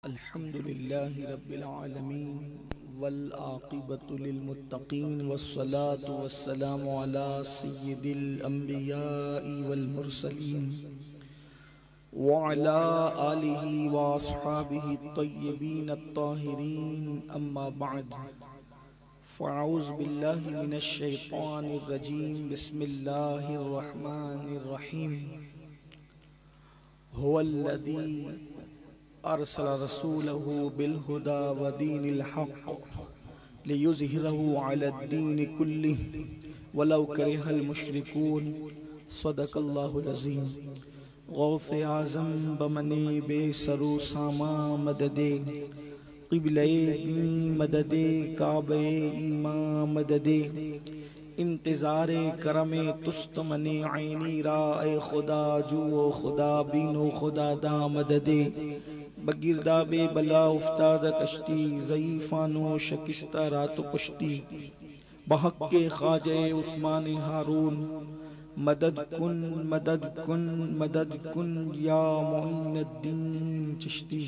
अल्हम्दुलिल्लाहि रब्बिल आलमीन वल आक़िबतु लिल मुत्तक़ीन वस्सलातु वस्सलामु अला सय्यिदिल अंबियाइ वल मुरसलीन व अला आलिहि व अस्हाबिहि तय्यबीन अत्ताहिरीन अम्मा बअद फ़अऊज़ु बिल्लाहि मिनश शैतानिर रजीम बिस्मिल्लाहिर रहमानिर रहीम हुवल्लज़ी अरसल रसूलहु बिलहुदा व दीनिल हक़ लियुज़हिरहु अलद्दीन कुल्लिहि वलौ करिहल मुशरिकून सदक़ल्लाहुल अज़ीम। गौसे आज़म बमने बेसरो सामा मददे क़िबले मददे काबे ईमां मददे इंतज़ारे करमे तुस्त मने आईनी राए खुदा जुओ खुदा बीनो खुदा दा मददे बगिरदा बे बला उफ्ताद कश्ती ज़ईफ़ानो शकिस्ता रात पुश्ती बहक के ख्वाजे उस्मान हारून मदद कुन मदद कुन मदद कुन या मोइनुद्दीन चिश्ती।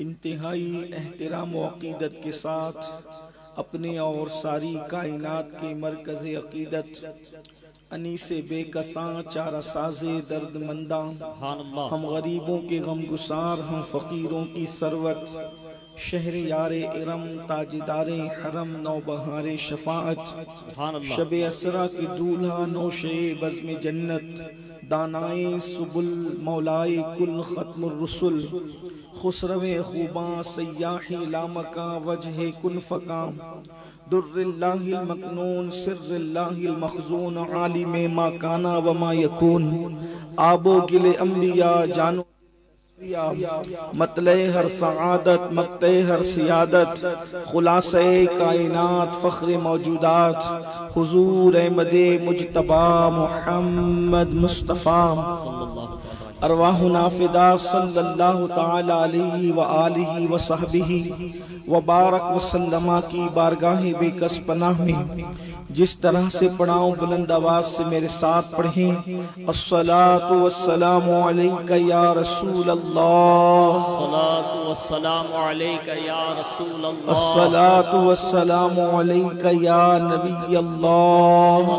इंतहाई एहतराम व अक़ीदत के साथ अपने और सारी कायनात के मरकज़े अक़ीदत अनीसे बेकसां चारा साज़े दर्दमंदा हम गरीबों के गम गुसार हम फ़कीरों की सरवत शहर यारे इरम ताजदारे हरम नौबहारे शफाअत शबे असरा के दूल्हा नौशे बज़्म जन्नत दानाए सुबुल मौलाए कुल ख़त्मुर रुसुल खुसरवे खूबां सयाही लामका वजहे कुन फ़काम दुर्रिल्लाहिल मकनून सिर्रिल्लाहिल मखज़ून आलिमे मा काना व मा यकून आबो गिले अंबिया जानो मतले हर सआदत मक्ते हर सियादत खुलासे कायनात फ़ख्र मौजूदात हुजूर अहमदे मुजतबा मुहम्मद मुस्तफ़ा अरवाहु नाफिदा सल्लल्लाहु ताला अलैहि व आलिहि व सहबिही व बारक वसल्लमा की बारगाह बेकस पनाह में जिस तरह से पढ़ाऊं बुलंद आवाज से मेरे साथ पढ़ें। अस्सलातु वस्सलामु अलैका या रसूल अल्लाह, अस्सलातु वस्सलामु अलैका या रसूल अल्लाह, अस्सलातु वस्सलामु अलैका या नबी अल्लाह,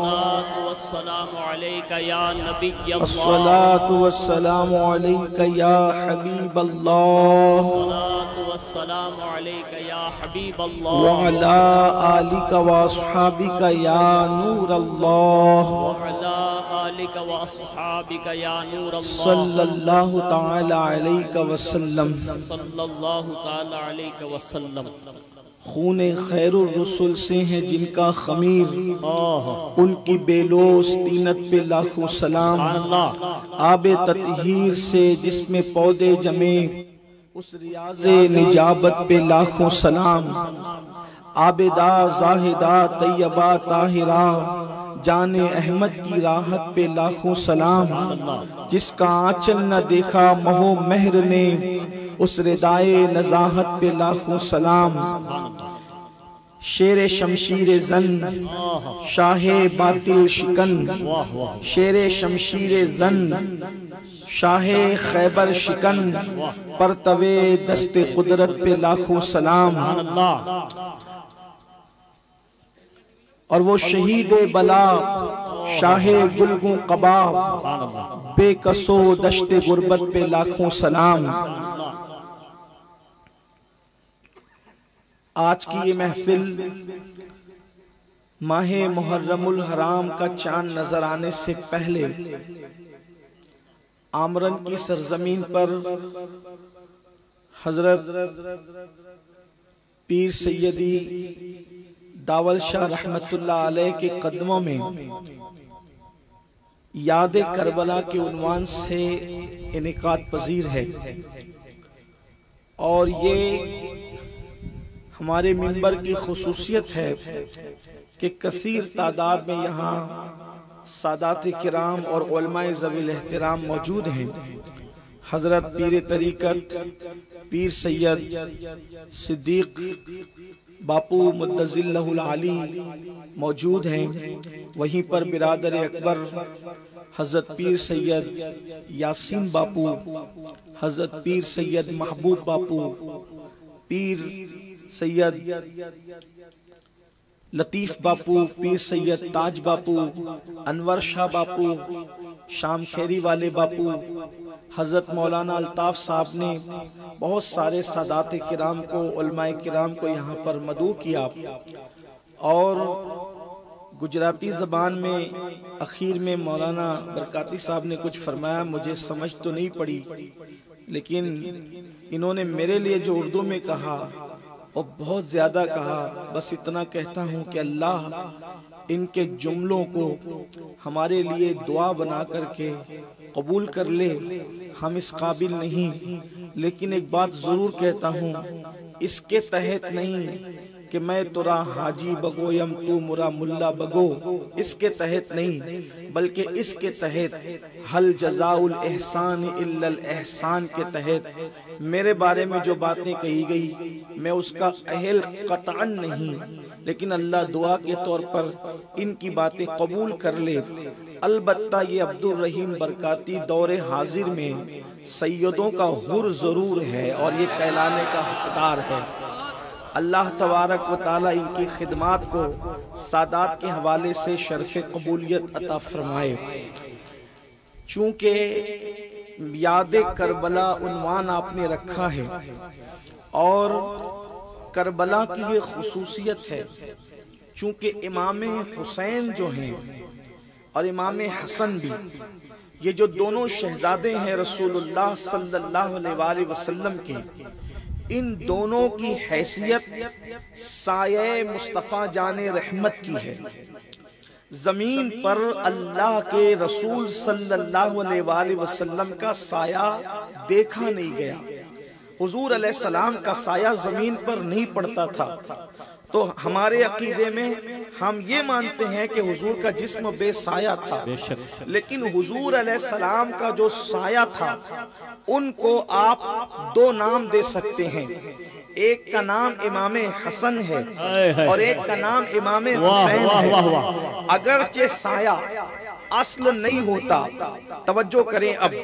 अस्सलातु वस्सलामु अलैका या नबी अल्लाह, अस्सलातु वस्सलामु अलैका या हबीब अल्लाह, अस्सलातु वस्सलामु अलैका या हबीब अल्लाह, व अला आलिका व अस्हाबिका या नूर अल्लाह, व अला आलिका व अस्हाबिका या नूर अल्लाह, सल्लल्लाहु ताला अलैका वसल्लम। सल्लल्लाहु ताला अलैका वसल्लम। खूने खैरुर रसूल से हैं जिनका खमीर उनकी बेलोस तीनत पे लाखों सलाम। आबे ततहीर से जिसमें पौधे जमे उस रियाज़े निजाबत पे लाखों सलाम। आबेदा जाहिदा तैयबा ताहिरा जाने अहमद की राहत पे लाखों सलाम। जिसका आंचल न देखा महो महर ने उस रिदाए नजाहत पे लाखों सलाम। शेरे शमशीर जन शाहे बातिल शिकन, शेरे शमशीर जन शाहे खैबर शिकन परतवे दस्ते कुदरत पे लाखों सलाम। और वो शहीद बला शाहे गुलगू कबाब बेकसो दश्ते गुर्बत पे लाखों सलाम। आज की ये महफिल माहे मुहर्रमुल हराम का चांद नजर आने से पहले आमरन की सरजमीन पर हजरत पीर सैयदी दावल शाह रहमतुल्लाह अलैह के कदमों में याद करबला के उन्वान से इनेकाद पजीर है। और ये हमारे मिंबर की खुसूसियत है कि कसीर तादाद में यहाँ सादात किराम और उलमाए ज़वील एहतराम मौजूद हैं। हजरत पीर तरीक़त पीर सैयद सिद्दीक बापू मुद्दज़िल्लहुल आली मौजूद हैं। वहीं पर बिरादर अकबर हजरत पीर सैयद यासीन बापू, हजरत पीर सैयद महबूब बापू, पीर सैयद लतीफ बापू, पीर सैयद ताज बापू, अनवर शाह बापू, शाम खेरी वाले बापू, हजरत मौलाना अल्ताफ साहब ने बहुत सारे सादात किराम को, उलमाए किराम को यहाँ पर मदू किया। और गुजराती ज़बान में आखिर में मौलाना बरकाती साहब ने कुछ फरमाया, मुझे समझ तो नहीं पड़ी, लेकिन इन्होंने मेरे लिए जो उर्दू में कहा और बहुत ज्यादा कहा। बस इतना कहता हूँ कि अल्लाह इनके जुमलों को हमारे लिए दुआ बना करके कबूल कर ले। हम इस काबिल नहीं, लेकिन एक बात जरूर कहता हूँ, इसके तहत नहीं कि मैं तुरा हाजी बगो यम तू मुरा मुल्ला बगो, इसके तहत नहीं, बल्कि इसके तहत हल जज़ाउल एहसान इल्लल एहसान के तहत मेरे बारे में जो बातें कही गई मैं उसका अहल कतअन नहीं, लेकिन अल्लाह दुआ के तौर पर इनकी बातें कबूल कर ले। अलबत्ता ये अब्दुल रहीम बरकाती दौरे हाजिर में सैयदों का हुर जरूर है और ये कहलाने का हकदार है। अल्लाह तबारक व ताला इनकी खिदमात को सादात के हवाले से शर्फ कबूलियत अता फरमाए। चूंकि याद करबला उन्वान आपने रखा है और करबला की ये खुसूसियत है, चूंकि इमाम हुसैन जो हैं और इमाम हसन भी, ये जो दोनों शहजादे हैं रसूलुल्लाह सल्लल्लाहु अलैहि वसल्लम के, इन दोनों की हैसियत साये मुस्तफ़ा जाने रहमत की है। जमीन पर अल्लाह के रसूल सल्लल्लाहु अलैहि वसल्लम का साया देखा नहीं गया। हुजूर अलैहिस्सलाम का साया जमीन पर नहीं पड़ता था। तो हमारे अकीदे में हम ये मानते हैं कि हुजूर का जिस्म बेसाया था, लेकिन हुजूर अलैहिस्सलाम का जो साया था उनको आप दो नाम दे सकते हैं। एक का नाम इमाम हसन है और एक का नाम इमाम हुसैन है। अगरचे साया असल नहीं होता, तवज्जो करें अब,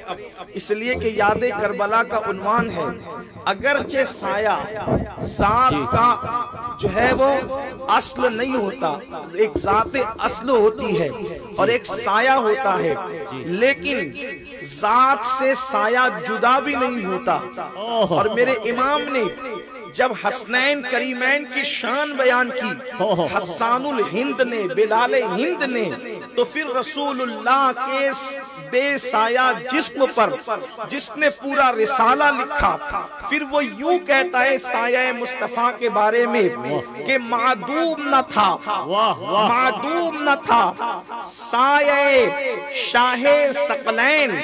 इसलिए कि याद करबला का उन्वान है। अगरचे साया जात का जो है वो असल नहीं होता, एक जात असल होती है और एक साया होता है, लेकिन जात से साया जुदा भी नहीं होता। और मेरे इमाम ने जब हसनैन करीमैन की शान बयान की, हस्सानुल हिंद ने, बिलाल हिंद ने, तो फिर रसूलुल्लाह के बेसाया जिस्म पर जिसने पूरा रिसाला लिखा, फिर वो यूं कहता है साया मुस्तफा के बारे में कि मादूम न था, मादूम न था साये शाहे सकलैन।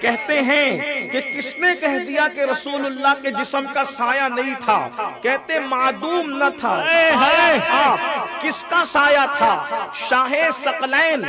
कहते हैं कि किसने कह दिया कि रसूलुल्लाह के जिस्म का साया नहीं था? कहते मादूम न था। किसका साया था? शाहे सकलैन,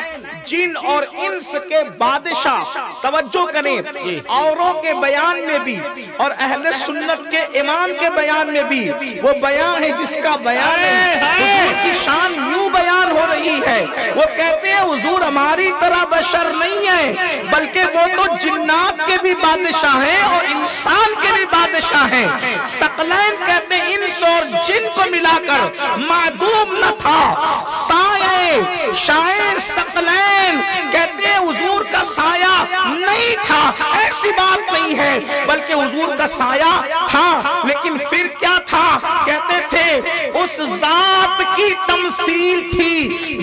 जिन और इंस के बादशाह। तवज्जो करें, औरों के बयान में भी और अहले सुन्नत के इमाम के बयान में भी वो बयान है जिसका बयान हुजूर की शान यूं बयान हो रही है। वो कहते हैं हुजूर हमारी तरह बशर नहीं है, बल्कि वो तो जिन्नात के भी बादशाह हैं और इंसान के भी बादशाह हैं। सकलैन कहते हैं इंस और जिन को मिलाकर मादूम न था साये शाये सकलैन। कहते हैं हुजूर का साया नहीं था, ऐसी बात नहीं है, बल्कि हुजूर का साया था। लेकिन फिर क्या था? कहते थे उस जात की तमसील थी,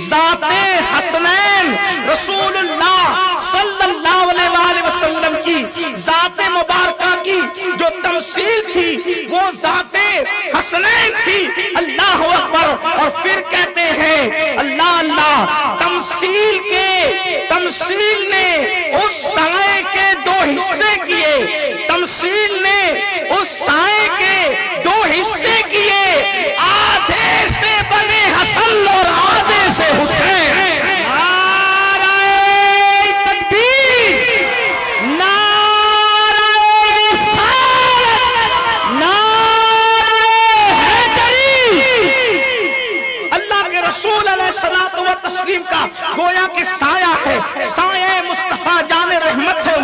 जाते हसनैन रसूलुल्लाह सल्लल्लाहु अलैहि वसल्लम की जाते मुबारका की जो तमसील थी वो जाते हसनैन थी। अल्लाह अकबर। और फिर कहते हैं अल्लाह अल्लाह, तमसील ने उस साए के दो हिस्से किए, तमसील ने उस साए के दो हिस्से किए, आधे से बने हसन और आधे से हुसैन। तस्लीम का गोया के साया है, साया मुस्तफा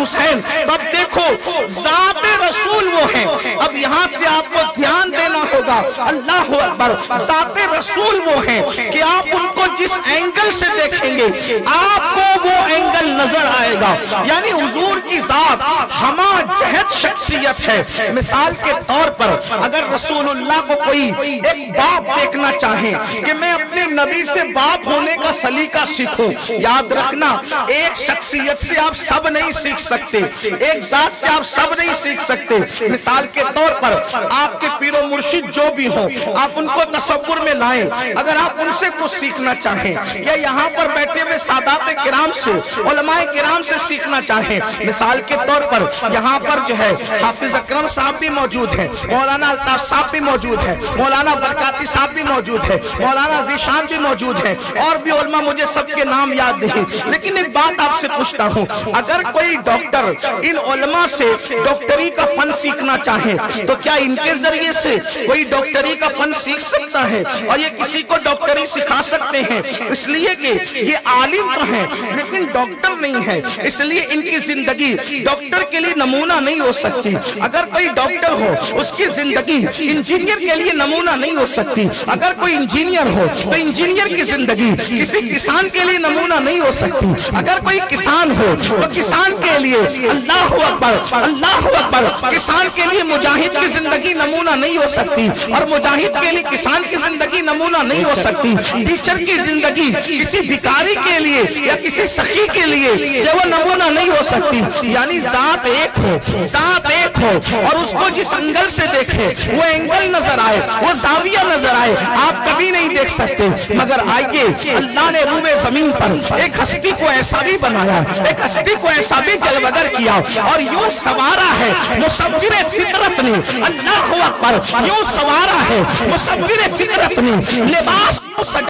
हुसैन। अब देखो ज़ात रसूल वो है। अब यहाँ से आपको ध्यान देना होगा, अल्लाह अकबर, ज़ात रसूल वो है कि आप उनको जिस एंगल से देखेंगे आपको वो एंगल नजर आएगा। यानी हुजूर की जात हमा जहद शख्सियत है। मिसाल के तौर पर अगर रसूलुल्लाह को कोई एक बाप देखना चाहे कि मैं अपने नबी से बाप होने का सलीका सीखूं, याद रखना एक शख्सियत से आप सब नहीं सीख सकते, एक जात से आप सब नहीं सीख सकते। मिसाल के तौर पर आपके पीरो मुर्शिद जो भी हो आप उनको तसव्वुर में लाएं। अगर आप उनसे कुछ सीखना चाहें या यहाँ पर बैठे हुए सादात किराम से, उलमाए किराम से सीखना चाहें, मिसाल के तौर पर यहाँ पर जो है हाफिज अकरम साहब भी मौजूद है, मौलाना अल्ताफ साहब भी मौजूद है, मौलाना बरकाती साहब भी मौजूद है, मौलाना ज़ीशान भी मौजूद है और भी उलमा, मुझे सबके नाम याद नहीं। लेकिन एक बात आपसे पूछता हूँ, अगर कोई डॉक्टर इन उलमा से डॉक्टरी का फन सीखना चाहे तो क्या इनके जरिए से कोई डॉक्टरी का फन सीख सकता है और ये किसी को डॉक्टरी सिखा सकते हैं? इसलिए कि ये आलिम तो है लेकिन डॉक्टर नहीं है, इसलिए इनकी जिंदगी डॉक्टर के लिए नमूना नहीं हो सकती। अगर कोई डॉक्टर हो उसकी जिंदगी इंजीनियर के लिए नमूना नहीं हो सकती। अगर कोई इंजीनियर हो तो इंजीनियर की जिंदगी किसी किसान के लिए नमूना नहीं हो सकती। अगर कोई किसान हो तो किसान के लिए, अल्लाह अकबर, अल्लाह अकबर, किसान के लिए मुजाहिद की जिंदगी नमूना नहीं हो सकती और मुजाहिद के लिए किसान की जिंदगी नमूना नहीं हो सकती। टीचर की जिंदगी किसी भिखारी के लिए या किसी सखी के लिए जो वो नमूना नहीं हो सकती। यानी जात एक हो, जात एक हो और उसको जिस एंगल से देखे वो एंगल नजर आए, वो जाविया नजर आए, आप कभी नहीं देख सकते। मगर आइए, अल्लाह ने रूबे जमीन पर एक हस्ती को ऐसा भी बनाया, एक हस्ती को ऐसा भी जलवगर किया और यूं सवारा है मुसव्विर फितरत ने, अल्लाह अकबर, यूं सवारा है मुसव्विर फितरत ने, लिबास को सजा।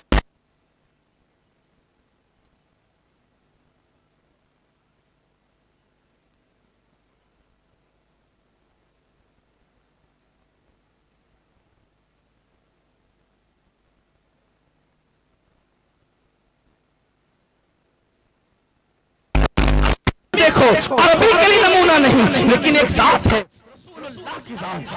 देखो अरबी के लिए नमूना नहीं, लेकिन एक जात है,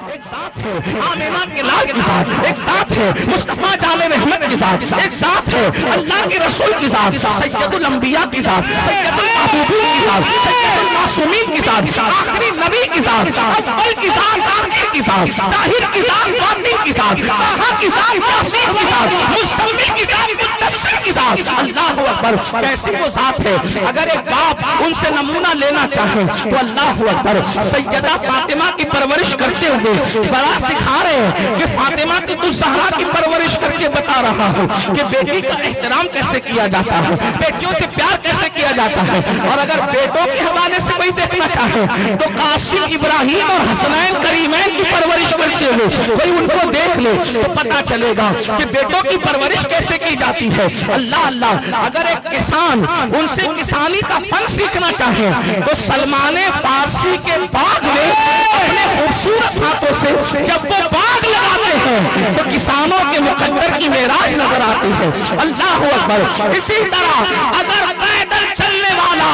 एक साथ है आमिना के लाल की साथ, एक साथ है मुस्तफा जाने रहमत की साथ, एक साथ है अल्लाह के रसूल की साथ, सैयदुल अंबिया की साथ, सैयदुल महबूबीन की साथ, सैयदुल मासूमीन की साथ, आखिरी नबी की साथ, अव्वल की साथ, आखिर की साथ, जाहिर की साथ, बातिन की साथ, ताहा की साथ, यासीन की साथ, मुज़म्मिल की साथ, मुद्दस्सिर की साथ। अल्लाह अकबर, कैसी वो जात है। अगर एक बाप उनसे नमूना लेना चाहे तो अल्लाह अकबर, सैयदा फातिमा की परवरिश करते हुए बड़ा सिखा रहे हैं कि फातिमा की तू ज़हरा की परवरिश करके बता रहा हूँ कि बेटी का एहतराम कैसे किया जाता है, बेटियों से प्यार कैसे किया जाता है। और अगर बेटों के हवाले से कोई देखना चाहे तो कासिम, इब्राहिम और हसनैन करीमैन की परवरिश करते हुए कोई उनको देख ले तो पता चलेगा कि बेटों की परवरिश कैसे की जाती है। अल्लाह अल्लाह, अगर एक किसान उनसे किसानी का फन सीखना चाहे तो सलमान फारसी के बाग में अपने खूबसूरत हाथों से जब वो बाग लगाते हैं तो किसानों के मुकद्दर की मेराज नजर आती है। अल्लाह अकबर। इसी तरह अगर पैदल चलने वाला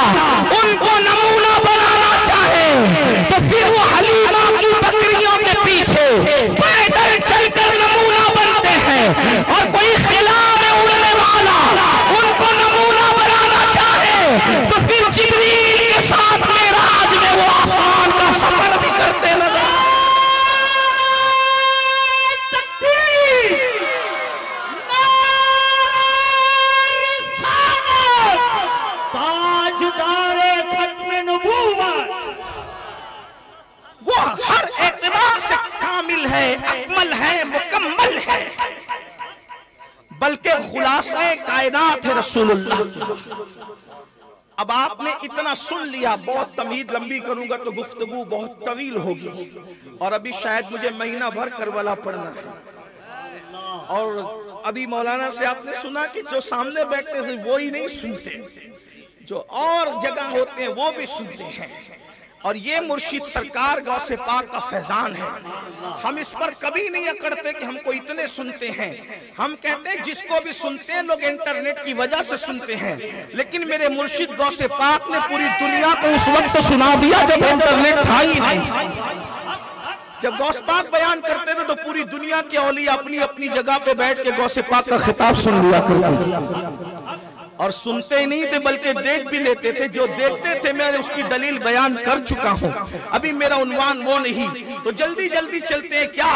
उनको नमूना बनाना चाहे तो फिर वो हलीमा की बकरियों के पीछे पैदल चलकर नमूना बनते हैं। और कोई खिला में उड़ने वाला उनको नमूना बनाना चाहे तो फिर जिब्रील के साथ मेराज में वो आसमान का सफर भी करते नजर। वो हर एतबार से कामिल है, अकमल है, मुकम्मल है, बल्कि खुलासा कायनात है रसूलुल्लाह। अब आपने इतना सुन लिया, बहुत तमीद लंबी करूंगा तो गुफ्तगू बहुत तवील होगी और अभी शायद मुझे महीना भर करबला पड़ना है। और अभी मौलाना से आपने सुना कि जो सामने बैठते हैं वो ही नहीं सुनते, जो और जगह होते हैं वो भी सुनते हैं। और ये मुर्शिद सरकार गौसे पाक का फैजान है। हम इस पर कभी नहीं अकड़ते कि हमको इतने सुनते हैं। हम कहते हैं जिसको भी सुनते हैं लोग इंटरनेट की वजह से सुनते हैं, लेकिन मेरे मुर्शिद गौसे पाक ने पूरी दुनिया को उस वक्त सुना दिया जब इंटरनेट था ही नहीं। जब गौस पाक बयान करते थे तो पूरी दुनिया के औलिया अपनी अपनी जगह पे बैठ के गौसे पाक का खिताब सुन लिया करते थे, और सुनते ही नहीं थे बल्कि देख भी लेते थे। जो देखते थे मैं उसकी दलील बयान कर चुका हूं, अभी मेरा उन्वान वो नहीं, तो जल्दी जल्दी चलते हैं। क्या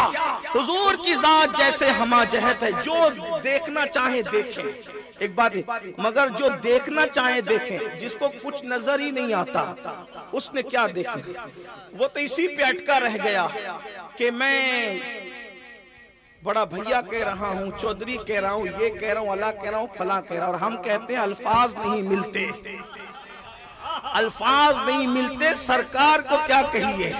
हुजूर की जात जैसे हमा जहत है, जो देखना चाहे देखें। एक बात है, मगर जो देखना चाहे देखें, जिसको कुछ नजर ही नहीं आता उसने क्या देखना। वो तो इसी पे अटका रह गया कि मैं बड़ा भैया कह रहा हूँ, चौधरी कह रहा हूँ, ये कह रहा हूँ, अल्लाह कह रहा हूँ, फला कह रहा हूँ। और हम कहते हैं अल्फाज नहीं मिलते, अल्फाज नहीं मिलते, सरकार को क्या कहिए।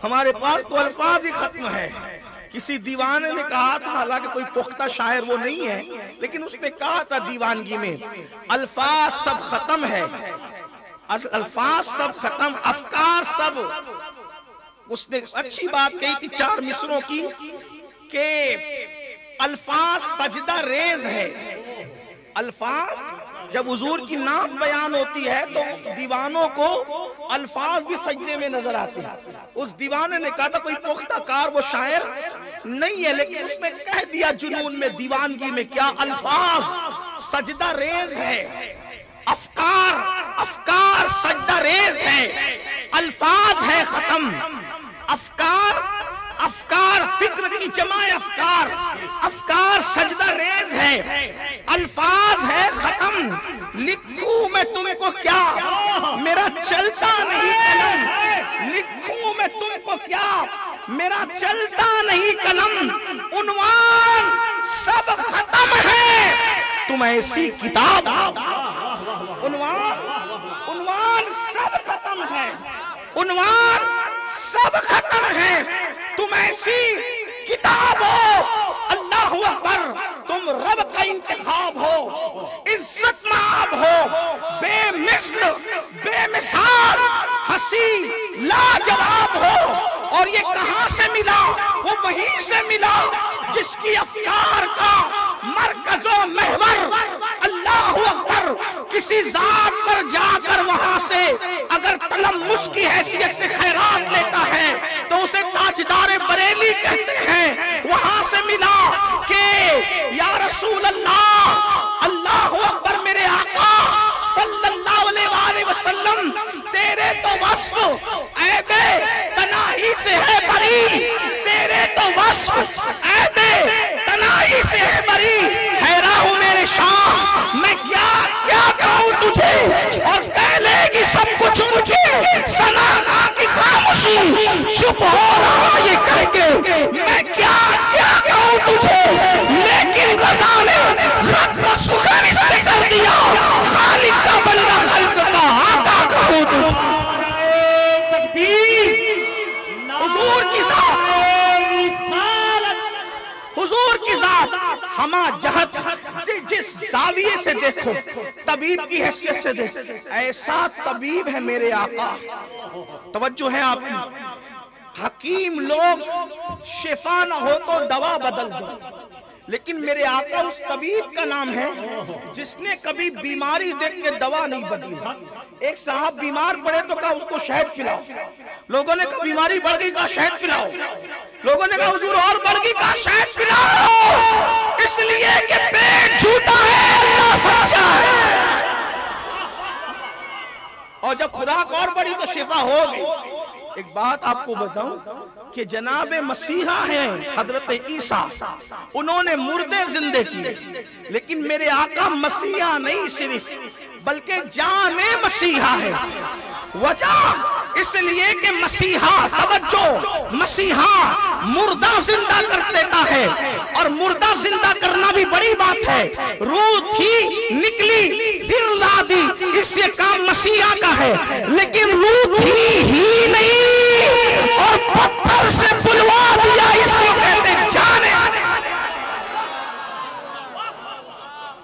हमारे पास तो अल्फाज ही खत्म है। किसी दीवाने ने कहा था, हालांकि कोई पुख्ता शायर वो नहीं है, लेकिन उसने कहा था दीवानगी में, अल्फाज सब खत्म है, अल्फाज सब खत्म, अफकार सब। उसने अच्छी बात कही थी 4 मिसरों की कि अल्फाज सजदा रेज है। अल्फाज जब हुजूर की नात बयान होती है तो दीवानों को अल्फाज भी सजदे में नजर आते हैं। उस दीवाने ने कहा था कोई पुख्ता कार वो शायर नहीं है, लेकिन उसने कह दिया जुनून में, दीवानगी में, क्या अल्फाज सजदा रेज है, अफकार अफकार सजदा रेज है, अल्फाज है खत्म। अफकार अफकार फिक्र की जमाए अफकार, अफकार सजदा रेज है, अल्फाज है खत्म। लिखूं मैं तुमको क्या, मेरा चलता नहीं कलम, लिखूं मैं तुमको क्या, मेरा चलता नहीं कलम। उन्वान सब खत्म है, तुम ऐसी किताब, उन्वान सब खत्म है, उन्वान सब खत्म है, तुम ऐसी किताब हो। अल्लाह अकबर, तुम रब का इंतखाब हो, इज्जत माब हो, बेमिसल बेमिसाल हंसी लाजवाब हो। और ये कहां से मिला, वो वहीं से मिला जिसकी अफकार का मरकज़ो महवर अल्लाह अकबर। किसी जात पर जाकर वहां से अगर तलम्मुस की हैसियत से खैरात लेता है तो उसे ताजदार बरेली कहते हैं। वहां से मिला कि या रसूल अल्लाह, अल्लाह अकबर, मेरे आका सल्लल्लाहु अलैहि वसल्लम, तेरे तो वस्फ ऐबे तनाही से है बरी, तेरे तो वस्फ ऐबे तनाही से है बरी। हैरान हूं मेरे शाह, मैं क्या क्या कहूं तुझे, और कह लेगी सब कुछ मुझे। सनाना की खामोशी, चुप हो रहा ये कह के, मैं क्या क्या कहूं तुझे। लेकिन रज़ा ने रब का सुखन इसने कर दिया, खालिक का बंदा खल्क का आका कहूं तुझे। हुजूर की जात, हुजूर की जात हमा जहत से जिस जाविये से देखो, तबीब की हैसियत से देखो, ऐसा तबीब है मेरे आका। तवज्जो है आपकी। हकीम लोग शिफा न हो तो दवा बदल दो, लेकिन मेरे आका उस तबीब का नाम है जिसने कभी बीमारी देख के दवा नहीं बदली। एक साहब बीमार पड़े तो कहा उसको शहद पिलाओ, लोगों ने कहा बीमारी बढ़ गई, कहा शहद पिलाओ, लोगों ने कहा हुजूर और बढ़ गई, कहा शहद पिलाओ, इसलिए कि पेट झूठा है, अल्लाह सच्चा है। और जब खुराक और बढ़ी तो शिफा हो गई। एक बात आपको बताऊं कि जनाबे मसीहा हैं हजरत ईसा, उन्होंने मुर्दे जिंदे किए, लेकिन मेरे आका मसीहा नहीं सिर्फ, बल्कि जाने मसीहा है। वजह इसलिए कि मसीहा, तवज्जो, मसीहा मुर्दा जिंदा कर देता है, और मुर्दा जिंदा करना भी बड़ी बात है। रूह थी, निकली, फिर ला दी, इससे काम मसीहा का है। लेकिन रूह थी ही नहीं और पत्थर से बुलवा दिया, इसको कहते जाने।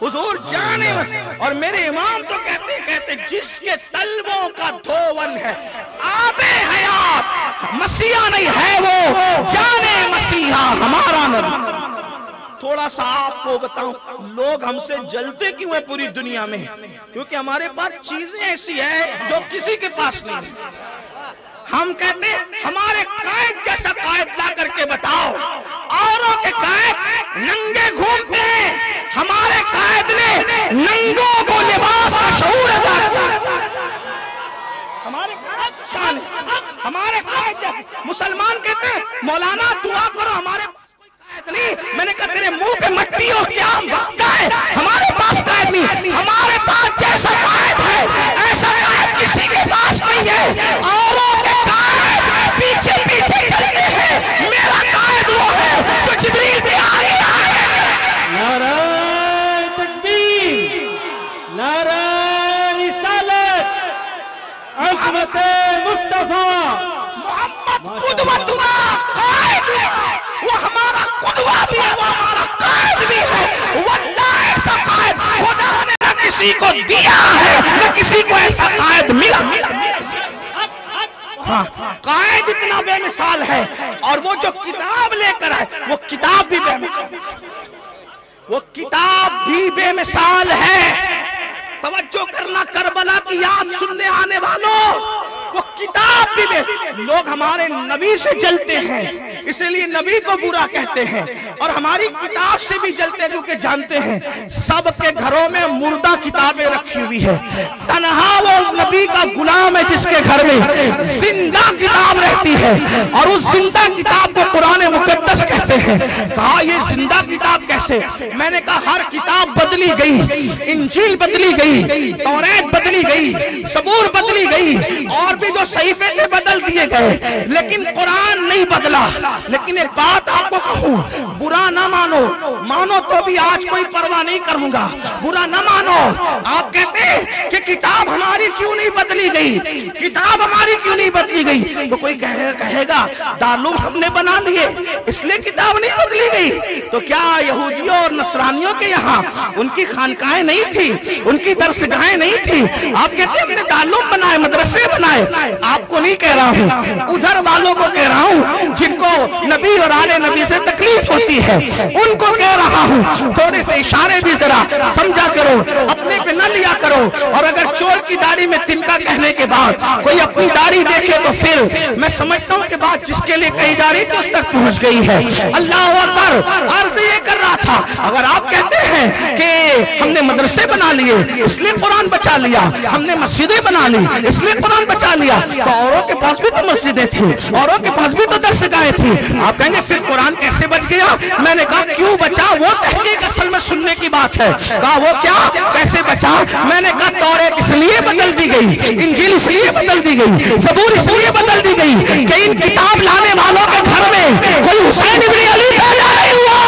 हुजूर जाने। और मेरे इमाम तो कहते कहते जिसके तलवों का धोवन है आबे हयात, मसीहा नहीं है वो, जाने मसीहा हमारा नबी। थोड़ा सा आपको बताऊं, लोग हमसे जलते क्यों है पूरी दुनिया में? क्योंकि हमारे पास चीजें ऐसी है जो किसी के पास नहीं है। हम कहते हैं हमारे कायद जैसा कायद ला करके बताओ। औरों के कायद नंगे घूमते हैं, हमारे कायद ने नंगों को लिबास का शऊर अदा किया। हमारे कायद शान है, हमारे कायद जैसे। मुसलमान कहते हैं मौलाना दुआ करो, हमारे पास कोई कायद नहीं। मैंने कहा तेरे मुंह पे मट्टी हो, क्या वक्त है? हमारे पास कायद नहीं, हमारे पास जैसा कायद है ऐसा कायद किसी के पास नहीं है। औरों के कायद पीछे पीछे चलते हैं, मेरा कायद वो है जो जिब्रील के आगे आगे। नारा तकबीर, नारा रिसालत, अज़मत मुस्तफा मोहम्मद कुदवतुना कायद है, वो हमारा कुदवा भी है, वो हमारा कायद भी है। वल्लाह ऐसा कायद खुदा ने न किसी को दिया है न किसी को ऐसा कायद मिला। हाँ, कायद इतना बेमिसाल है। और वो जो किताब लेकर आए वो किताब भी बेमिसाल, वो किताब भी बेमिसाल है। तवज्जो करना करबला की याद सुनने आने वालों, वो किताब भी लोग हमारे नबी से जलते हैं, इसलिए नबी को बुरा कहते हैं, और हमारी किताब से भी जलते हैं क्योंकि जानते हैं सबके घरों में मुर्दा किताबें रखी हुई है। तन्हा वो नबी का गुलाम है जिसके घर में जिंदा किताब रहती है, और उस जिंदा किताब को कुरान मुकद्दस कहते हैं। कहा ये जिंदा किताब कैसे? मैंने कहा हर किताब बदली गई, इंजील बदली गई, तौरात बदली गई, सबूर बदली गई, और भी जो सहीफे थे बदल दिए गए, लेकिन कुरान नहीं बदला। लेकिन एक बात आपको कहूं, बुरा ना मानो, मानो तो भी आज कोई परवाह नहीं करूंगा, बुरा ना मानो। आप कहते हैं कि किताब हमारी क्यों नहीं बदली गई, किताब हमारी क्यों नहीं बदली गई, तो कोई कहेगा दारुल हमने बना लिए इसलिए किताब नहीं बदली गई। तो क्या यहूदियों और नसरानियों के यहाँ उनकी खानकाएं नहीं थी, उनकी दरसगाहें नहीं थी? आप कहते हैं हमने दारुल बनाए, मदरसे बनाए। आपको नहीं कह रहा हूँ, उधर वालों को कह रहा हूँ जिनको नबी और आले नबी से तकलीफ होती है, उनको कह रहा हूँ थोड़े से इशारे भी जरा समझा करो, अपने पे न लिया करो। और अगर चोर की दाढ़ी में तिनका कहने के बाद कोई अपनी दाढ़ी देखे तो फिर मैं समझता हूँ कि बात जिसके लिए कही जा रही थी उस तक पहुँच गई है। अल्लाह अकबर। अर्ज ये कर रहा था, अगर आप कहते हैं कि हमने मदरसे बना लिए इसलिए कुरान बचा लिया, हमने मस्जिदें बना ली इसलिए कुरान बचा लिया, तो औरों के पास भी तो मस्जिदें थी, औरों के पास भी तो दरसगाहें थी। आप कहेंगे फिर कुरान कैसे बच गया? मैंने कहा क्यों बचा वो तहकीक असल में सुनने की बात है। कहा वो क्या कैसे बचा? मैंने कहा तौरात इसलिए बदल दी गई, इंजील इसलिए बदल दी गई, सबूर इसलिए बदल दी गई कि इन किताब लाने वालों के घर में कोई हुसैन इब्न अली पैदा नहीं हुआ।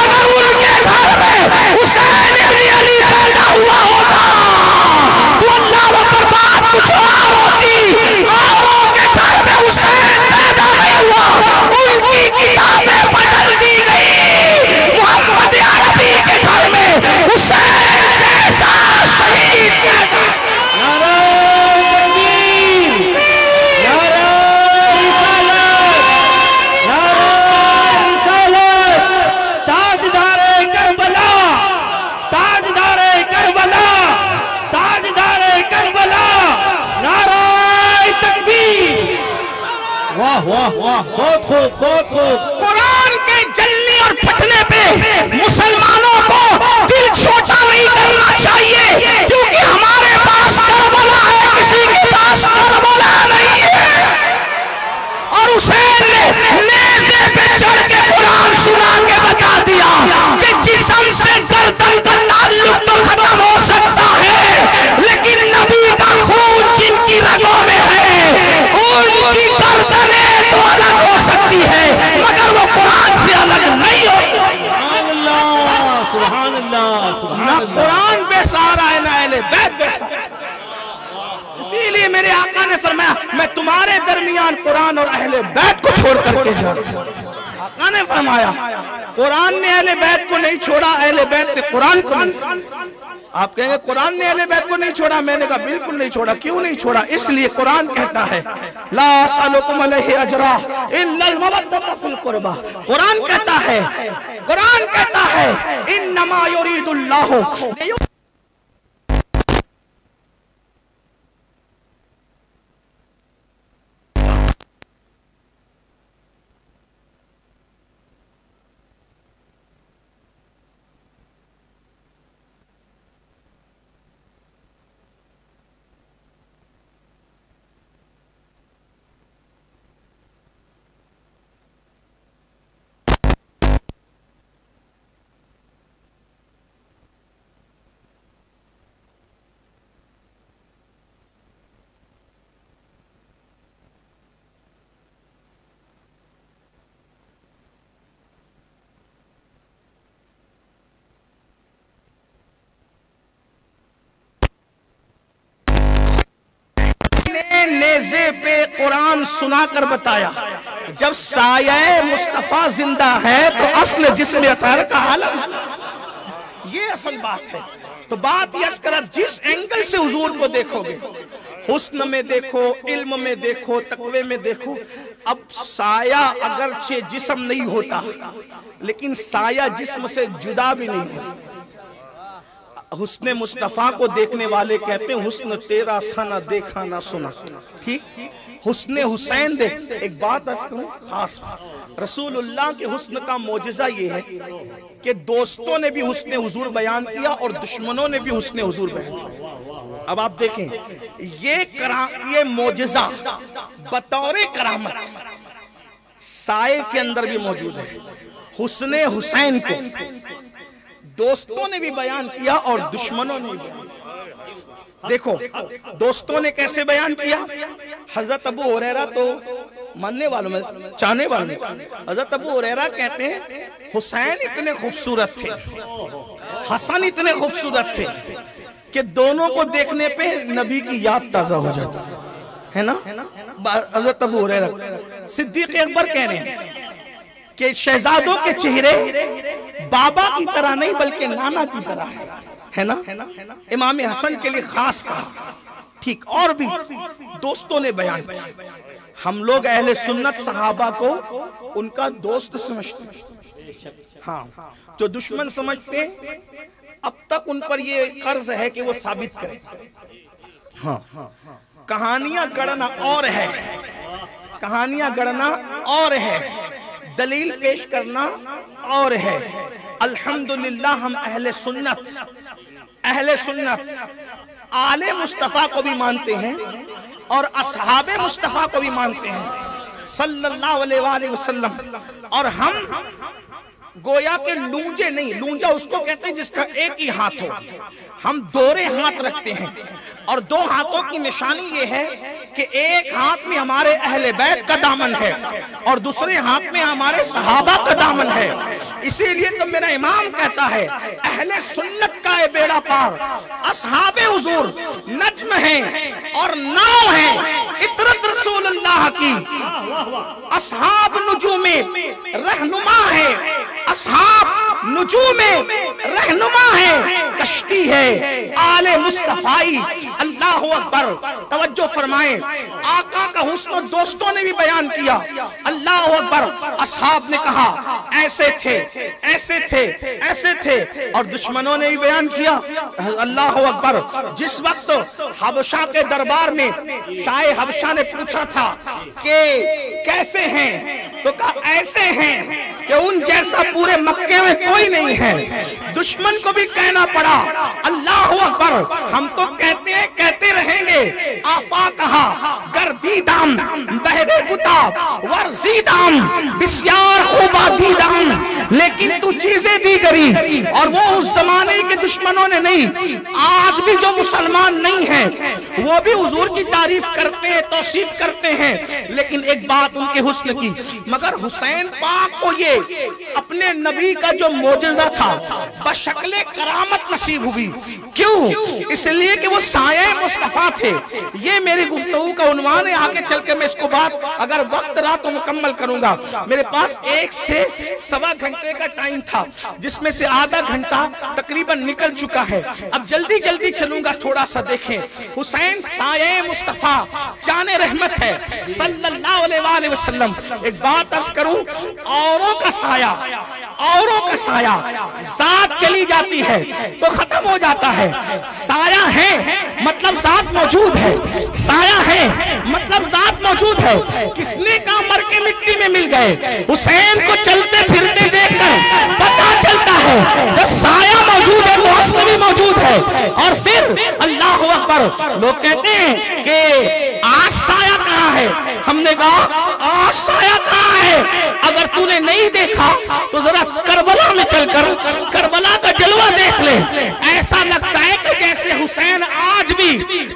अगर उनके घर में हुसैन इब्न अली पैदा हुआ होता तो अल्लाह अकबर बात कुछ और होती। औरों के घर में हुसैन पैदा नहीं हुआ, उनकी किताबें बदल दी गई। मोहम्मद अरबी के घर में हुसैन जैसा शहीद पैदा। नारा तकबीर, नारा रिसालत, नारा रिसालत, ताजदारे करबला, ताजदारे करबला, ताजदारे करबला, नारा तकबीर। वाह वाह वाह, बहुत खूब, बहुत खूब। कुरान के जलने और फटने पे मुसलमानों को दिल छोटा नहीं करना चाहिए, क्योंकि हमारे पास करबला है, किसी के पास करबला नहीं है। और हुसैन ने नेज़े पे चढ़ के कुरान सुना के बता दिया कि जिस्म से गर्दन का ताल्लुक तो खत्म हो सकता है, लेकिन नबी का खून जिनकी रगों में है उनकी गर्दनें तो अलग हो सकती है, मगर वो कुरान से अलग नहीं हो सकती। सुभान अल्लाह, सुभान ना अल्लाह। कुरान बेसहारा है ना अहले बैत बेसहारा। इसीलिए मेरे आका ने फरमाया मैं तुम्हारे दरमियान कुरान और अहले बैत को छोड़ करके जा। आका ने फरमाया कुरान ने अहले बैत को नहीं छोड़ा, अहले बैत ने कुरान को नहीं। आप कहेंगे कुरान ने अहले बैत को नहीं छोड़ा, मैंने कहा बिल्कुल नहीं छोड़ा। क्यों नहीं छोड़ा? इसलिए कुरान कहता है ला असअलुकुम अलैहि अजरा इल्लल मवद्दत फिल कुर्बा। कुरान कहता है इन्नमा युरीदुल्लाहु नेज़े पे कुरान सुनाकर बताया जब साये मुस्तफा जिंदा है तो अस्ल जिस्म असर का आलम, ये असल बात है। तो बात ये अस्कर जिस एंगल से हुजूर को देखोगे, हुस्न में देखो, इल्म में देखो, तकवे में देखो। अब साया अगरचे जिस्म नहीं होता, लेकिन साया जिस्म से जुदा भी नहीं है। हुस्ने मुस्तफा को देखने वाले कहते हैं हुस्न तेरा सा ना देखा ना सुना। ठीक, हुस्ने हुसैन देख। एक बात खास, रसूलुल्लाह के हुस्न का मोजिजा ये है कि दोस्तों ने भी हुस्ने हुजूर बयान किया और दुश्मनों ने भी हुस्ने हुजूर बयान किया। अब आप देखें ये मोजिजा बतौरे करामत साए के अंदर भी मौजूद है। हुस्ने हुसैन को दोस्तों ने भी बयान किया और दुश्मनों ने भी। देखो दोस्तों ने कैसे बयान किया। हजरत अबू हुरैरा तो मानने वालों में, चाहने वालों में, हजरत अबू हुरैरा कहते हैं हुसैन इतने खूबसूरत थे, हसन इतने खूबसूरत थे कि दोनों को देखने पे नबी की याद ताजा हो जाती है ना। हजरत अबू हुरैरा। सिद्दीक अकबर कह रहे हैं कि शहजादों के चेहरे बाबा की तरह नहीं बल्कि नाना की तरह है ना। इमाम हसन के लिए खास। ठीक, और भी दोस्तों ने बयान किया। हम लोग अहले सुन्नत सहाबा को उनका दोस्त समझते, हाँ, जो दुश्मन समझते अब तक उन पर ये कर्ज है कि वो साबित करें। हाँ, कहानियां गढ़ना और है, कहानियां गढ़ना और है, दलील पेश करना और है। अल्हम्दुलिल्लाह हम अहले सुन्नत आले मुस्तफा को भी मानते हैं और असहाबे मुस्तफा को भी मानते हैं सल्लल्लाहु अलैहि वसल्लम। और हम गोया के लूंजे नहीं, लूंजा उसको कहते हैं जिसका एक ही हाथ हो। हम दोहरे हाथ रखते हैं और दो हाथों की निशानी ये है कि एक हाथ में हमारे अहले बैत का दामन है और दूसरे हाथ में हमारे सहाबा का दामन है। इसीलिए तो मेरा इमाम कहता है अहले सुन्नत का ये बेड़ा पार, असहाबे हुजूर नज्म हैं और नाव हैं इतरत रसूलुल्लाह की। असहाब नुजूमे रहनुमा है, असहाब नुजूमे रहनुमा है, कश्ती है आले मुस्तफाई। अल्लाहु अकबर। तवज्जो फरमाएं, आका का हुस्न दोस्तों ने भी बयान किया। अल्लाहु अकबर। असहाब ने कहा ऐसे थे, ऐसे थे, ऐसे थे, और दुश्मनों ने भी बयान किया। अल्लाहु अकबर। जिस वक्त हबशा के दरबार में शाह हबशा ने पूछा था कि कैसे हैं, तो कहा ऐसे हैं कि उन जैसा पूरे मक्के में कोई नहीं है। दुश्मन को भी कहना पड़ा। अल्लाहु अकबर। हम तो कहते हैं, कहते रहेंगे। आफा कहा गर्दीदाम बहरे बुता वर्जीदाम बिस्यार खूबा दीदाम, लेकिन तू चीजें दी करी। और वो उस जमाने के दुश्मनों ने नहीं, आज भी जो मुसलमान नहीं है वो भी हुजूर की तारीफ करते हैं, तौसीफ करते हैं, लेकिन एक बात उनके हुस्न की। मगर हुसैन पाक को ये अपने नबी का जो मोजज़ा था बशक्ले करामत नसीब हुई। क्यों? इसलिए कि वो साये मुस्तफा थे। ये मेरी गुफ्तगू का उन्वान है। आगे चल के मैं इसको बात अगर वक्त रहा तो मुकम्मल करूंगा। मेरे पास 1 से सवा घंटे का टाइम था, जिसमें से आधा घंटा तकरीबन निकल चुका है। अब जल्दी जल्दी चलूंगा, थोड़ा सा देखें। हुसैन साये मुस्तफा जाने रहमत है सल्लल्लाहु अलैहि वसल्लम। एक बात अर्ज करूं, औरों का साया जात चली जाती है तो खत्म हो जाता है। साया है मतलब जात मौजूद है, साया है मतलब जात मौजूद है। किसने कहा मर के मिट्टी में मिल गए? हुसैन को चलते फिरते देखकर पता चलता है जब साया मौजूद है तो असर भी मौजूद है। और फिर अल्लाह अकबर, लोग कहते हैं कि आज साया कहाँ है? हमने कहा आज साया कहाँ है? अगर तूने नहीं देखा तो जरा करबला में चलकर करबला का जलवा देख ले। ऐसा लगता है कि जैसे हुसैन आज भी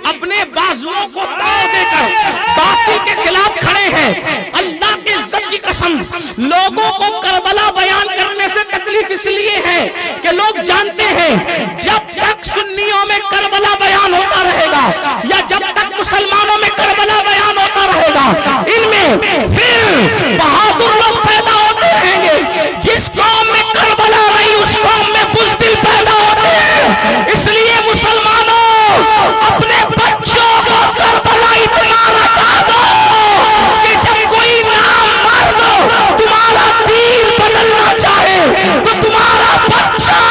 अपने बाजुओं को ताव देकर बातिल के खिलाफ खड़े हैं। अल्लाह की इज्जत की कसम, लोगों को करबला बयान करने से तकलीफ इसलिए है कि लोग जानते हैं जब तक सुन्नियों में करबला बयान होता रहेगा या जब तक मुसलमानों में करबला बयान होता रहेगा, इनमें फिर बहादुर लोग पैदा होते रहेंगे। जिस कौम में करबला नहीं उस कौम में बुज़दिल पैदा होते हैं। इसलिए मुसलमानों, अपने बच्चों को करबला इतना रटा दो कि जब कोई नाम मार दो तुम्हारा दीन बदलना चाहे तो तुम्हारा बच्चा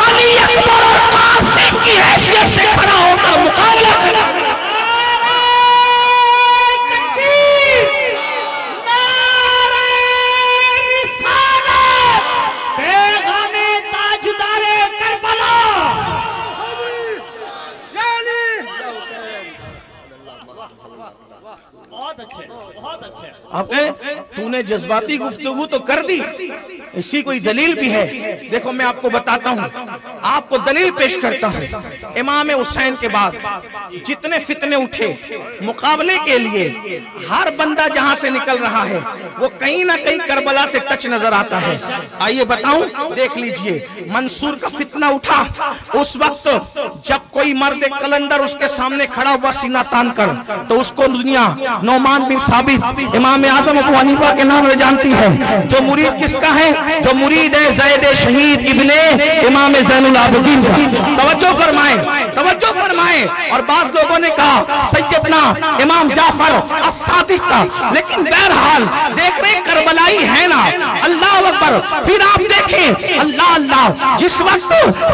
अली अकबर और कासिम की हैसियत से खड़ा होकर मुकाबला करे। बहुत अच्छे। आप कहे तूने जज्बाती गुफ्तगू तो कर दी, इसकी कोई दलील भी है? देखो मैं आपको बताता हूँ, आपको दलील पेश करता हूँ। इमाम हुसैन के बाद जितने फितने उठे मुकाबले के लिए, हर बंदा जहां से निकल रहा है वो कहीं ना कहीं करबला से टच नजर आता है। आइए बताऊं, देख लीजिए। मंसूर का फितना उठा उस वक्त जब कोई मर्द कलंदर उसके सामने खड़ा हुआ सीना तान कर, तो उसको दुनिया नौमान बिन साबित इमाम आजम अबू हनीफा के नाम में जानती है। जो मुरीद किसका है? जो मुरीद है ज़ैद शहीद इब्ने इमाम ज़ैनुल आबिदीन का। तवज्जो फरमाएं। और बाज लोगों ने कहा सैयदना इमाम जाफर अस-सादिक का, लेकिन बहरहाल देख रहे करबलाई है ना। अल्लाह अकबर। फिर आप देखें, अल्लाह अल्लाह, जिस वक्त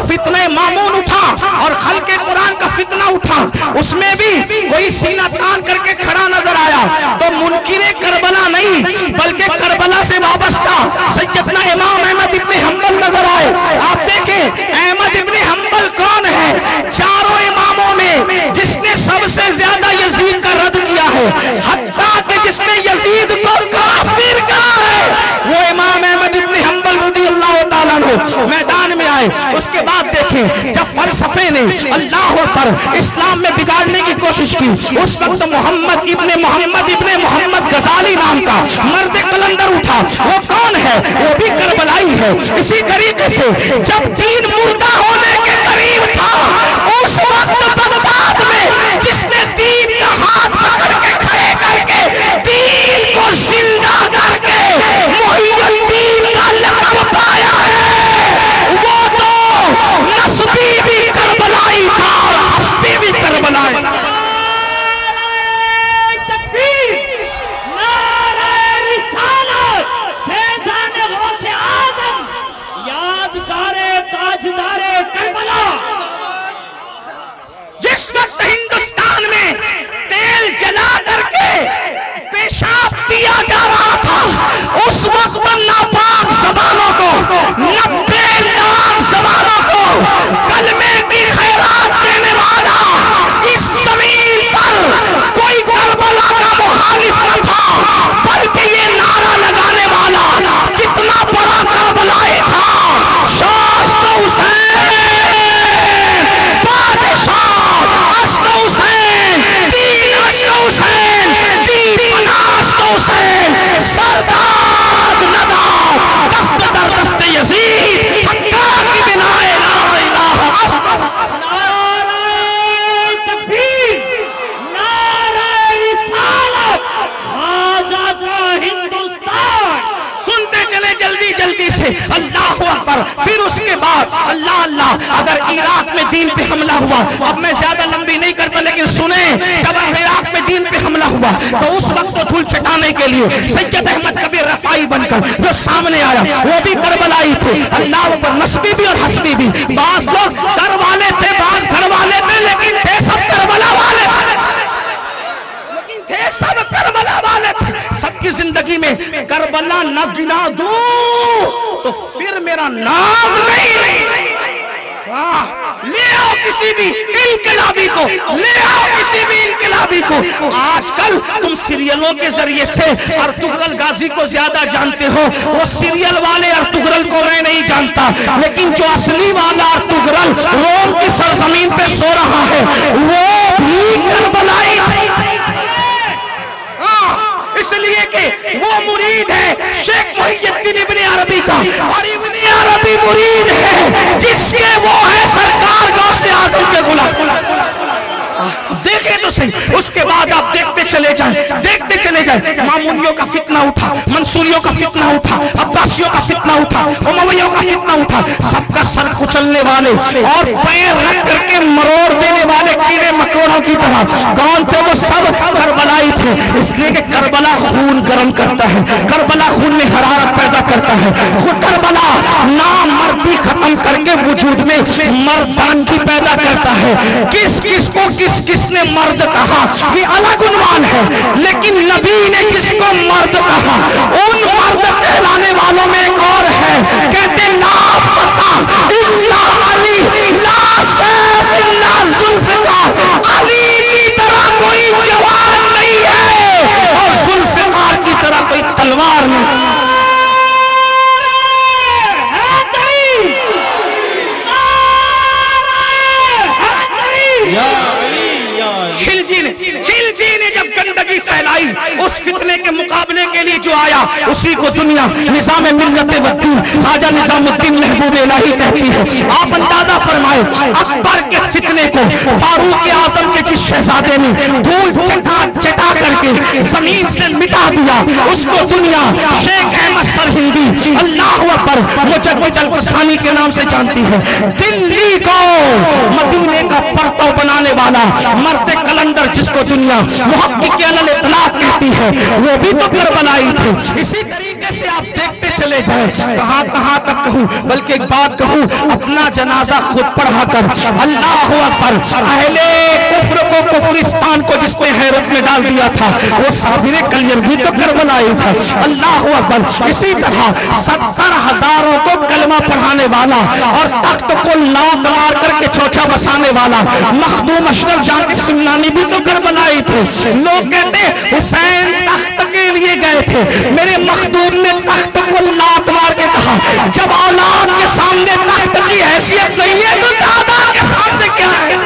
फितने मामून उठा और खल्के कुरान का फितना उठा, उसमें भी कोई सीना तान करके खड़ा नजर आया तो मुनकिरे करबला नहीं बल्कि करबला से वाबस्ता सैयदना इमाम अहमद इब्ने हंबल नजर आए। आप देखें अहमद इब्ने हंबल कौन है? चारों इमामों में जिसने सबसे ज्यादा यजीद का रद्द किया है, हत्ता कि जिसने यजीद को काफिर कहा है, वो इमाम अहमद इब्ने हंबल रज़ियल्लाहु ताला अन्हु मैदान में आए। उसके बाद देखें जब फलसफे ने अल्लाह पर इस्लाम में बिगाड़ने की कोशिश की, उस वक्त मोहम्मद इब्ने मोहम्मद गजाली नाम का मर्द कलंदर उठा। वो कौन है? वो भी करबलाई है। इसी तरीके से जब दीन मुर्दा होने के करीब था, उस वक्त बगदाद में जिसने दीन का हाथ पकड़ के खड़े करके दीन को जिंदा करके मुहिय्यद्दीन का लक़ब पाया है, वो तो नस्बी भी करबलाई था और हस्बी भी करबलाई। जिस वक्त हिंदुस्तान में तेल जला करके पेशाब पिया जा रहा था, से। अल्लाह अकबर। फिर उसके बाद अल्लाह अल्लाह, अगर इराक में दीन पे हमला हुआ, अब मैं ज्यादा लंबी नहीं करता लेकिन सुने, जब इराक में दीन पे हमला हुआ तो उस वक्त तो धूल चटाने के लिए सैयद अहमद कबीर रफाई बनकर जो सामने आया वो भी करबलाई थे। अल्लाह पर नस्बी भी और हस्बी भी। बास लोग घर वाले थे, बास घर वाले थे, लेकिन थे सब करबला वाले, लेकिन थे सब करबला वाले थे। सबकी जिंदगी में करबला न गिना दूं तो फिर मेरा नाम नहीं। ले आओ किसी भी इनकलाबी को, ले आओ किसी भी इनकलाबी को। आजकल तुम सीरियलों के जरिए से अर्तुगरल गाजी को ज्यादा जानते हो, वो सीरियल वाले अर्तुगरल को मैं नहीं जानता, लेकिन जो असली वाला अर्तुगरल रोम की सरजमीन पे सो रहा है वो भी करबलाई, इसलिए कि वो मुरीद है शेख मुहीउद्दीन इब्ने अरबी का, और इब्ने अरबी मुरीद है जिसके वो है सरकार गौसे आज़म के गुलाम। देखे तो सही, उसके बाद आप देखते चले जाएं, देखते चले जाएं। मामूनियों का फितना उठा, मंसूरियों का फितना उठा, अब्बासियों का फितना उठा, उमवियों का फितना उठा, सबका सर कुचलने वाले और पैर रख करके मरोड़ देने वाले कीड़े मकोड़ों की तरह कौन थे? वो सब करबलाई थे। इसलिए कि करबला खून गर्म करता है, करबला खून में हरारत पैदा करता है। करबला नाम मर्दी खत्म करके वजूद में मर्दानगी पैदा करता है। किस किस को किस किसने मर्द कहा ये अलग उन्वान है, लेकिन नबी ने जिसको मर्द कहा उन मर्द कहलाने वालों में एक और है, कहते ला फता इल्ला अली, ला सैफ इल्ला जुल्फिकार। अली की तरह कोई जवान नहीं है और जुल्फिकार की तरह कोई तलवार नहीं। खिलजी ने जब गंदगी फैलाई, उस फितने के मुकाबले के लिए जो आया उसी को दुनिया निजाम मिल्लत वद्दीन ख्वाजा निजामुद्दीन महबूब इलाही कहती है। आप अंदाजा फरमाए, अकबर के फितने को फारूक आजम के जिस शहजादे ने धूल चटा करके जमीन से मिटा दिया, उसको दुनिया शेख अहमद सरहिंदी अल्लाह अकबर मुजद्दिद अल-फसानी के नाम से जानती है। दिल्ली को मदीने का परतव बनाने वाला मर्द कलंदर जिसको दुनिया मुहक्किक अल इतलाक कहती है, वो भी तो करबलाई थे। इसी तरीके से आप देखते चले जाए, कहां कहां तक कहूं, बल्कि एक बात कहूं, अपना जनाजा खुद पढ़ा कर अल्लाह अकबर, अहले कुफ्र को कुफरिस्तान को जिसने हैरत में डाल दिया था वो साबिर कलियर भी तो करबलाई था। अल्लाह अकबर। इसी तरह 70,000 को कलमा पढ़ाने वाला और तख्त को लात मार करके चौचा बसाने वाला मखदूम अशरफ जान सिमनानी भी तो करबलाई थे। लोग कहते हुसैन तख्त के लिए गए थे, मेरे मखदूम ने तख्त को लात मार के कहा जब औलाद के सामने तख्त की हैसियत नहीं है तो दादा के सामने क्या है?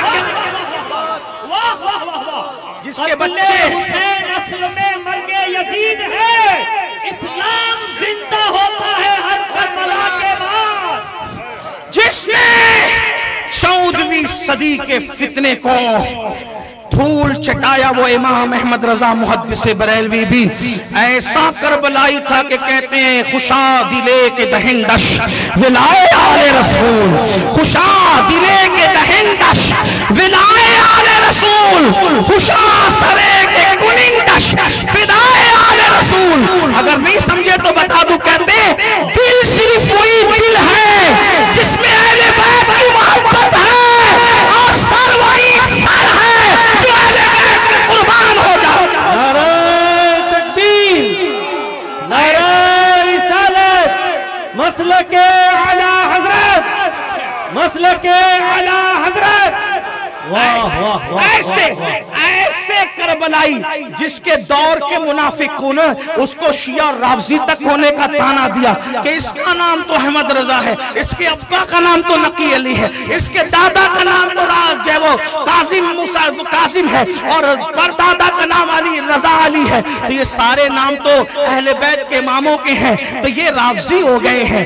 जिसके बच्चे हुसैन असल में मर्गे यजीद है, इस्लाम जिंदा होता है हर करबला के बाद। जिसने 14वीं सदी के फितने को धूल चटाया वो इमाम अहमद रजा मुहद्दिस बरेलवी भी ऐसा करबलाई था कि कहते हैं खुशा दिले के दहिंदश विलाए आले रसूल, खुशा दिले के दहिंदश विलाए आले रसूल, खुशा सरे के कुनिंदश फिदाए आले रसूल। अगर नहीं समझे तो बता दूं, कहते दिल सिर्फ वही दिल है जिसमें अहले बैत की मोहब्बत है और सर वही सर है जो अहले बैत में कुर्बान हो जाए। नारे तकबीर, नारे रिसालत, मसलके आला हजरत, मसलके आला हजरत। वाह वाह वाह। ऐसे करबलाई जिसके दौर के मुनाफिकून उसको शिया रावजी तक होने का ताना दिया कि इसका नाम तो अहमद रजा है, इसके अब्बा का नाम तो नकी अली है, इसके दादा का नाम तो वो कासिम है और परदादा का नाम अली रजा अली है। तो ये सारे नाम तो अहले बैत के इमामों के हैं, तो ये रावजी हो गए हैं।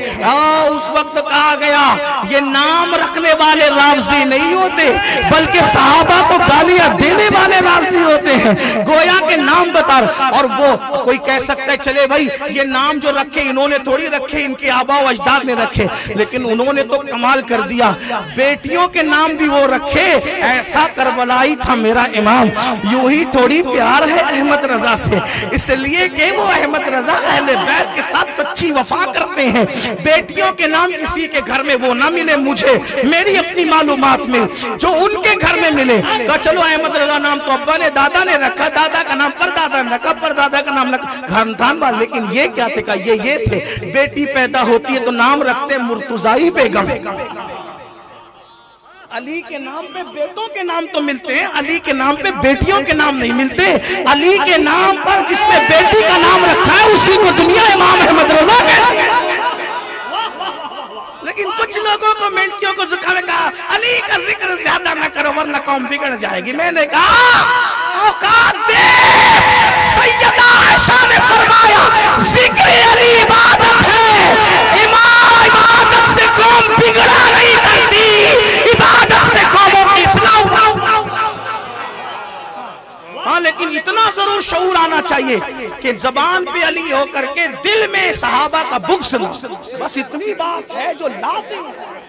उस वक्त कहा गया ये नाम रखने वाले रावजी नहीं होते बल्कि सहाबा को गालियां देने वाले रावजी होते। होते हैं, गोया के नाम बता। और वो कोई कह सकता है चले भाई ये नाम जो रखे इन्होंने थोड़ी रखे, इनके आबा व अजदाद ने रखे, लेकिन उन्होंने तो कमाल कर दिया, बेटियों के नाम भी वो रखे। ऐसा करबलाई था मेरा इमाम, यूं ही थोड़ी प्यार है अहमद रजा से, इसलिए कि वो अहमद रजा अहले बैत के साथ सच्ची वफा करते हैं। बेटियों के नाम किसी के घर में वो ना मिले मुझे, मेरी अपनी मालूमात में जो उनके घर में मिले। तो चलो अहमद रजा नाम तो अब्बा ने दादा ने रखा, दादा का नाम परदादा ने रखा, परदादा का नाम रखा खानदान वाला। लेकिन ये क्या थे? का ये थे बेटी पैदा होती है तो नाम रखते मुर्तुजाई बेगम। अली के नाम पे बेटों के नाम तो मिलते हैं, अली के नाम पे बेटियों के नाम नहीं मिलते। अली के नाम पर जिसने बेटी का नाम रखा है उसी को दुनिया इमाम अहमद रजा कहती है। लेकिन कुछ लोगों को मेंटियों को जुकाम कहा अली का जिक्र ज्यादा न करो वरना कौम बिगड़ जाएगी। मैंने कहा औकात दे, सैयदा आयशा ने फरमाया जिक्र अली इबादत है, इमाम इबादत से कौम बिगड़ा नहीं करती, इबादत से कौमों की इस्लाह। हाँ, लेकिन इतना जरूर शऊर आना चाहिए कि जबान पे अली होकर के दिल में सहाबा का बुग़्ज़ ना। बस इतनी बात है जो लाजिम है।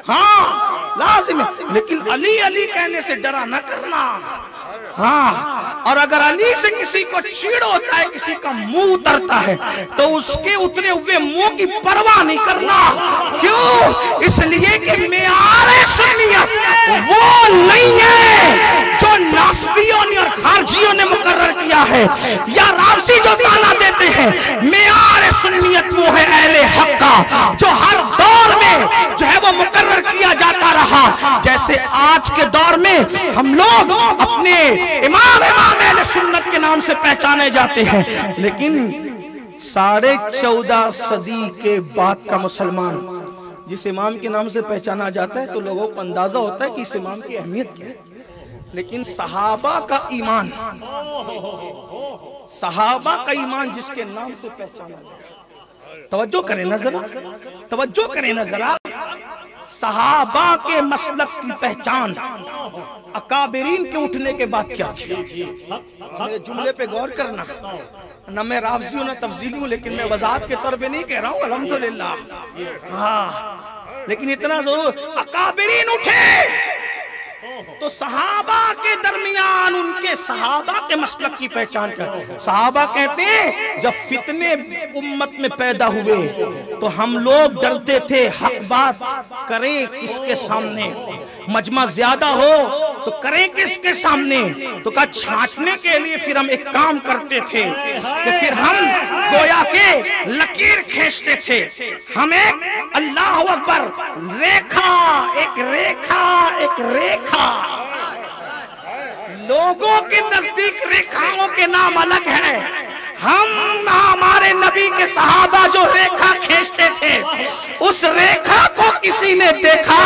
हाँ लाजिम है, लेकिन अली अली कहने से डरा न करना। हाँ, और अगर अली से किसी को चीड़ होता है, किसी का मुंह उतरता है, तो उसके उतरे हुए मुंह की परवाह नहीं करना। क्यों? इसलिए कि मेआरे सुन्नियत वो नहीं है जो नास्बियों ने और खारजियों ने मुकर्रर किया है, या रामसी जो ताना देते हैं। मेआरे सुन्नियत वो है अहले हक का, जो हर दौर में जो है वो मुकर्रर किया जाता रहा। जैसे आज के दौर में हम लोग अपने इमाम अहले सुन्नत के नाम से पहचाने जाते हैं, लेकिन 14.5 सदी के बाद का मुसलमान जिस इमाम के नाम से पहचाना जाता है तो लोगों को अंदाजा होता है कि इस इमाम की अहमियत क्या है। लेकिन सहाबा का ईमान, सहाबा का ईमान जिसके नाम से पहचाना जाता, तवज्जो करें ना जरा, तवज्जो करें ना जरा। सहाबा के मसलक की पहचान अकाबिरीन के उठने के बाद क्या थी? मेरे जुमले पे गौर करना, न मैं रावजी हूं न तफजीली हूं, लेकिन मैं वजाहत के तौर पे नहीं कह रहा हूं, अल्हम्दुलिल्लाह। हाँ, लेकिन इतना जरूर अकाबिरीन उठे तो सहाबा के दरमियान उनके सहाबा के मसलक की पहचान कर। सहाबा कहते हैं जब फितने उम्मत में पैदा हुए तो हम लोग डरते थे हक बात करें किसके सामने, मजमा ज्यादा हो तो करें किसके सामने। तो कहा छांटने के लिए फिर हम एक काम करते थे कि फिर हम गोया के लकीर खींचते थे। हमें अल्लाह अकबर रेखा, एक रेखा, एक रेखा। लोगों के नजदीक रेखाओं के नाम अलग है, हम हमारे नबी के सहाबा जो रेखा खींचते थे उस रेखा को किसी ने देखा,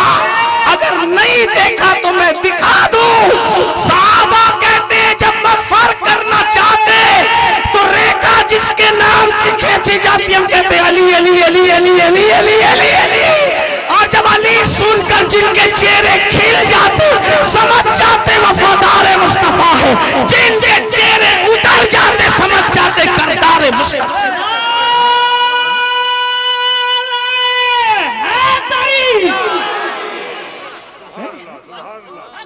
अगर नहीं देखा तो मैं दिखा दूं। सहाबा कहते हैं जब मैं फर्क करना चाहते तो रेखा जिसके नाम की खींची जाती हम कहते अली अली अली अली अली अली अली अली। और जब अली सुनकर जिनके चेहरे खिल जाते समझ जाते वफादार मुस्तफा है, जिनके चेहरे उतर जाते समझ जाते करदार मुस्तफा।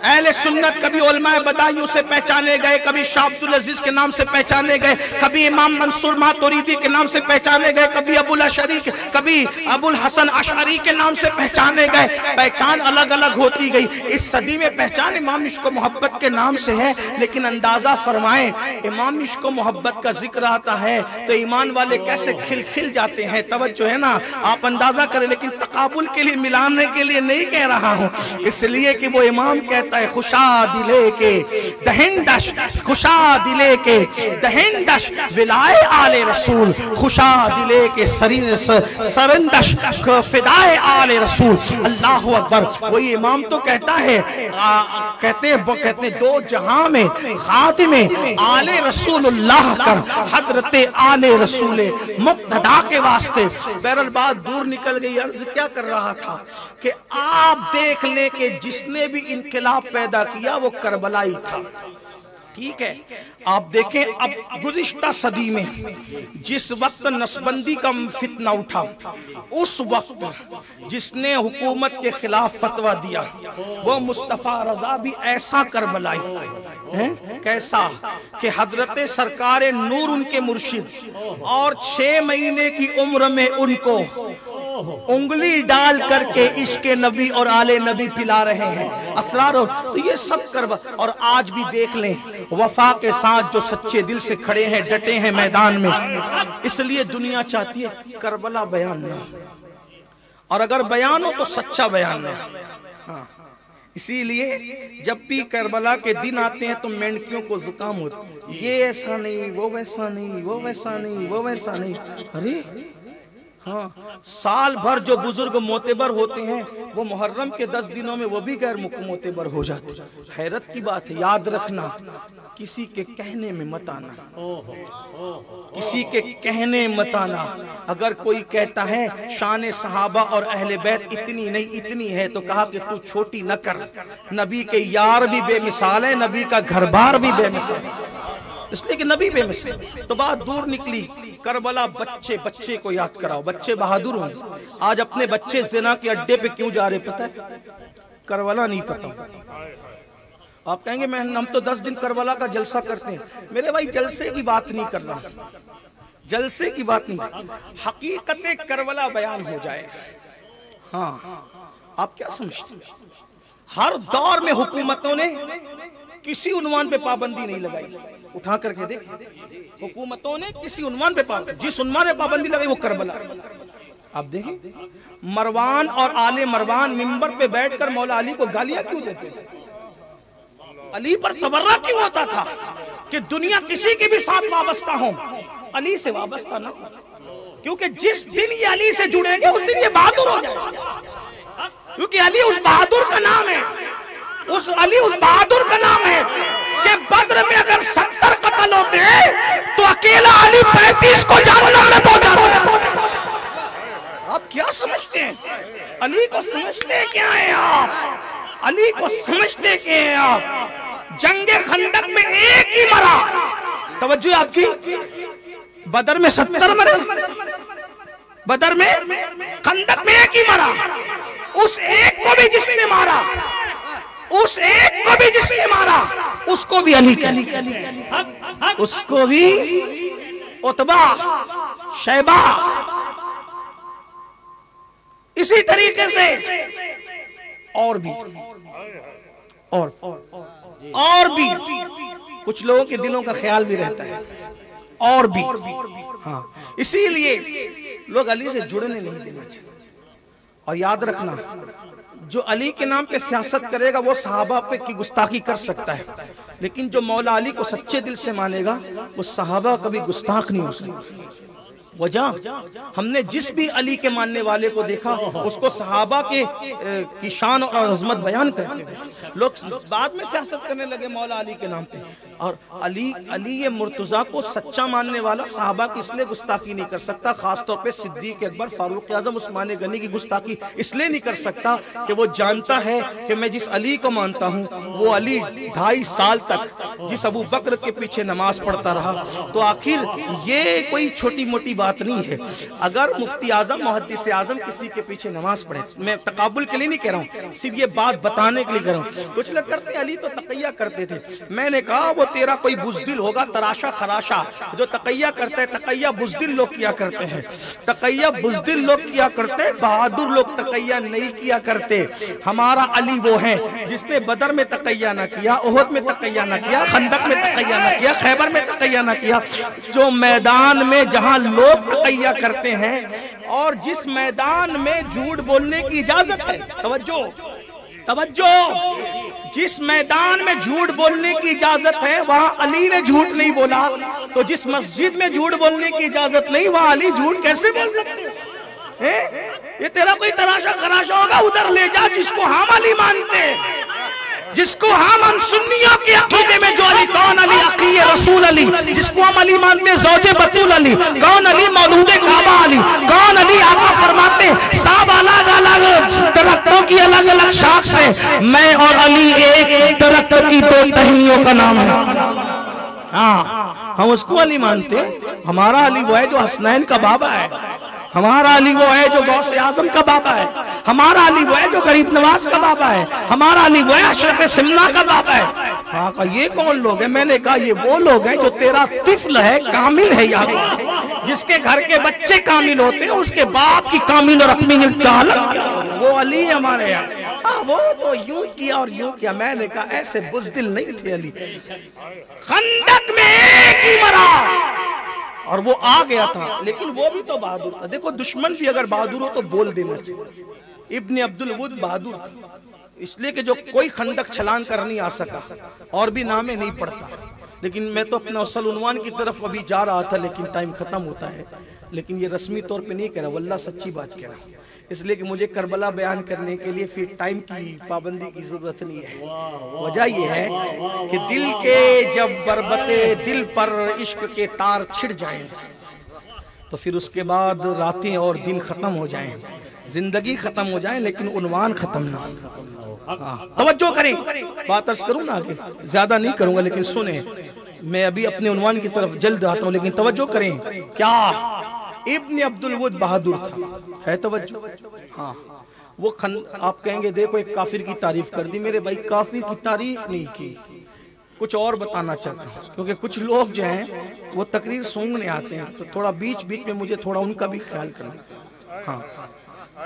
अहले सुन्नत कभी उलमाए बदायूं से पहचाने गए, कभी शाह अब्दुल अजीज के नाम से पहचाने गए, कभी इमाम मंसूर मातुरीदी के नाम से पहचाने गए, कभी अबुल अशरी, कभी अबुल हसन अशअरी के नाम से पहचाने गए। पहचान अलग अलग होती गई। इस सदी में पहचान इमाम इश्क मोहब्बत के नाम से है, लेकिन अंदाजा फरमाएं इमाम इश्क मोहब्बत का जिक्र आता है तो ईमान वाले कैसे खिल खिल जाते हैं। तवज्जो है ना, आप अंदाजा करें, लेकिन तकाबुल के लिए मिलाने के लिए नहीं कह रहा हूं, इसलिए कि वो इमाम कहता है खुशा दिले के दहिंदश, खुशा दिले के दहिंदश विलाए आले रसूल, खुशा दिले के सरंदश फिदाए आले रसूल। अल्लाह अकबर। वही इमाम तो कहता है, कहते दो जहां में खातिमे आले रसूलुल्लाह कर हजरत आले रसूल मुक्तदा के वास्ते। बहरहाल बात दूर निकल गई। अर्ज क्या कर रहा था कि आप देख ले कि जिसने भी इनकलाब पैदा किया वो करबलाई था। ठीक है। आप देखें अब गुज़िश्ता सदी में जिस वक्त नसबंदी का फितना उठा, उस वक्त जिसने हुकूमत के खिलाफ फतवा दिया वो मुस्तफ़ा रज़ा भी ऐसा करबलाई है, कैसा कि हजरत सरकार नूर उनके मुर्शिद और 6 महीने की उम्र में उनको उंगली डाल करके इश्क़े नबी और आले नबी पिला रहे हैं असरार। तो ये सब करबला, और आज भी देख लें वफा के साथ जो सच्चे दिल से खड़े हैं, डटे हैं मैदान में, इसलिए दुनिया चाहती है करबला बयान न, और अगर बयान हो तो सच्चा बयान है। हाँ, इसीलिए जब भी करबला के दिन आते हैं तो मेंढकियों को जुकाम होता, ये ऐसा नहीं, वो वैसा नहीं, वो वैसा नहीं, वो वैसा नहीं। अरे हाँ, साल भर जो बुजुर्ग मोतेबर होते हैं वो मुहर्रम के 10 दिनों में वो भी गैर मोतेबर हो जाते। हैरत की बात है, याद रखना किसी के कहने में मत आना, किसी के कहने मत आना। अगर कोई कहता है शान सहाबा और अहले बैत इतनी नहीं इतनी है, तो कहा कि तू छोटी न कर, नबी के यार भी बेमिसाल है, नबी का घर बार भी बेमिसाल है, इसलिए कि नबी बेमिसाल। तो बात दूर निकली, करबला बच्चे बच्चे को याद कराओ, बच्चे बहादुर होंगे। आज अपने बच्चे ज़िना के अड्डे पे क्यों जा रहे पता है? करबला नहीं पता। आप कहेंगे मैं हम तो 10 दिन करबला का जलसा करते हैं। मेरे भाई जलसे की बात नहीं कर रहा, जलसे की बात नहीं, हकीकत करबला बयान हो जाए। हाँ, आप क्या समझते हैं? हर दौर में हुकूमतों ने किसी उन्वान पे पाबंदी नहीं लगाई। उठा करके देख, हुकूमतों ने किसी उन्वान पे पाबंदी, जिस उन्वान पे पाबंदी लगाई वो करबला। आप देखें मरवान और आले मरवान मिंबर पे बैठकर मौला अली को गालियां क्यों देते थे? अली पर तबर्रा क्यों होता था कि दुनिया किसी के भी साथ वाबस्ता हो, अली से वाबस्ता ना, क्योंकि जिस दिन ये अली से जुड़ेंगे उस दिन ये बहादुर हो जाएंगे, क्योंकि अली उस बहादुर का नाम है, उस अली उस बहादुर का नाम है कि बद्र में अगर 70 कत्ल होते हैं तो अकेला अली 35 को जहन्नम में पहुंचाता। आप क्या समझते हैं? अली को समझते क्या है आप? अली को समझते क्या है आप? जंगे खंदक में एक ही मरा, तवज्जो आपकी, बदर में 70 मरे, बदर में खंदक में एक ही मरा। उस एक को भी जिसने मारा, उस एक को भी जिसने मारा, उसको भी अली का, उसको भी उतबा शैबा। इसी तरीके से और भी और भी कुछ लोगों के दिलों का ख्याल भी रहता है, और भी। हाँ, इसीलिए लोग अली से जुड़ने नहीं देना चाहिए। और याद रखना, जो अली के नाम पे सियासत करेगा वो सहाबा पे की गुस्ताखी कर सकता है, लेकिन जो मौला अली को सच्चे दिल से मानेगा वो सहाबा कभी गुस्ताख नहीं हो सकता। वजह हमने जिस भी अली के मानने वाले को देखा उसको सहाबा की शान और अजमत बयान करते थे। लोग बाद में सियासत करने लगे मौला अली के नाम पे, और अली ये मुर्तजा को सच्चा मानने वाला सहाबा की इसलिए गुस्ताखी नहीं कर सकता, खासतौर पे सिद्दीक अकबर, फारूक आजम, उस्मान गनी की गुस्ताखी इसलिए नहीं कर सकता कि वो जानता है कि मैं जिस अली को मानता हूँ वो अली 2.5 साल तक जिस अबू बकर के पीछे नमाज पढ़ता रहा। तो आखिर ये कोई छोटी मोटी बात नहीं है। अगर मुफ्ती आजम, मुहद्दिस आजम किसी के पीछे नमाज पढ़े, मैं तकाबुल के लिए नहीं कह रहा हूँ, सिर्फ ये बात बताने के लिए कह रहा हूँ। कुछ लोग करते अली तो तकैया करते थे, मैंने कहा वो तेरा कोई बुज़दिल होगा, तराशा खराशा, जो तकैया करते हैं, तकैया बुज़दिल लोग किया करते हैं, तकैया बुज़दिल लोग किया करते हैं, बहादुर लोग तकैया नहीं किया करते। हमारा अली वो है जिसने बदर में तकैया ना किया, उहद में तकैया ना किया, खंदक में तकैया ना किया, खैबर में तकैया ना किया। जो मैदान में जहां लोग तकैया करते हैं और जिस मैदान में झूठ बोलने की इजाजत है, तवज्जो तवज्जो, जिस मैदान में झूठ बोलने की इजाजत है वहां अली ने झूठ नहीं बोला, तो जिस मस्जिद में झूठ बोलने की इजाजत नहीं वहां अली झूठ कैसे बोल सकते हैं? ये तेरा कोई तराशा खराशा होगा, उधर ले जा जिसको हम अली मानते हैं, जिसको हम सुन्नियों के अकीदे में जो अली, कौन अली? अकीय रसूल अली, जिसको हम अली मानते हैं, ज़ौजे बतूल अली, कौन अली? मौलूद काबा अली, कौन अली? आका फरमाते हैं सब अलग अलग दरख्तों की अलग अलग शाख से मैं और अली एक दरख्त की 2 टहनियों का नाम है। हाँ, हम उसको अली मानते हैं। हमारा अली वो है जो हसनैन का बाबा है, हमारा अली वो है जो गौसे आजम का बाबा है, हमारा अली वो है जो गरीब नवाज का बाबा है, हमारा अली वो है अशरफ सिमना का बाबा है। हाँ, कहा ये कौन लोग हैं? मैंने कहा ये वो लोग हैं जो तेरा तिफल है, कामिल है यार, जिसके घर के बच्चे कामिल होते हैं, उसके बाप की कामिल और अपनी वो अली हमारे यहाँ। हाँ, वो तो यूं किया और यूं किया। मैंने कहा ऐसे बुज़दिल नहीं थे अली। खंदक में एक ही मरा और वो आ गया था, लेकिन वो भी तो बहादुर था। देखो, दुश्मन भी अगर बहादुर हो तो बोल देना चाहिए। इब्ने अब्दुल वुद बहादुर था, इसलिए कि जो कोई खंदक छलांग कर नहीं आ सका, और भी नामे नहीं पड़ता। लेकिन मैं तो अपना असल उन्वान की तरफ अभी जा रहा था, लेकिन टाइम खत्म होता है। लेकिन ये रस्मी तौर पे नहीं कह रहा, वल्लाह सच्ची बात कह रहा, इसलिए कि मुझे करबला बयान करने के लिए फिर टाइम की पाबंदी की जरूरत नहीं है। वजह यह है कि दिल के जब बरबते दिल पर इश्क के तार छिड़ जाएं, तो फिर उसके बाद रातें और दिन खत्म हो जाएं, जिंदगी खत्म हो जाए, लेकिन उन्वान खत्म ना हो। तवज्जो करें, बात अर्ज करूं ना आगे, ज्यादा नहीं करूंगा, लेकिन सुने, मैं अभी अपने उन्वान की तरफ जल्द आता हूं, लेकिन तवज्जो करें। क्या इब्ने अब्दुल वुद बहादुर था, है तवज्जो? हाँ, वो आप कहेंगे देखो एक काफिर की तारीफ कर दी। मेरे भाई, काफिर की तारीफ नहीं की, कुछ और बताना चाहता हूँ, क्योंकि कुछ लोग जो हैं वो तकरीर सूंघने आते हैं, तो थोड़ा बीच बीच में मुझे थोड़ा उनका भी ख्याल करना। हाँ,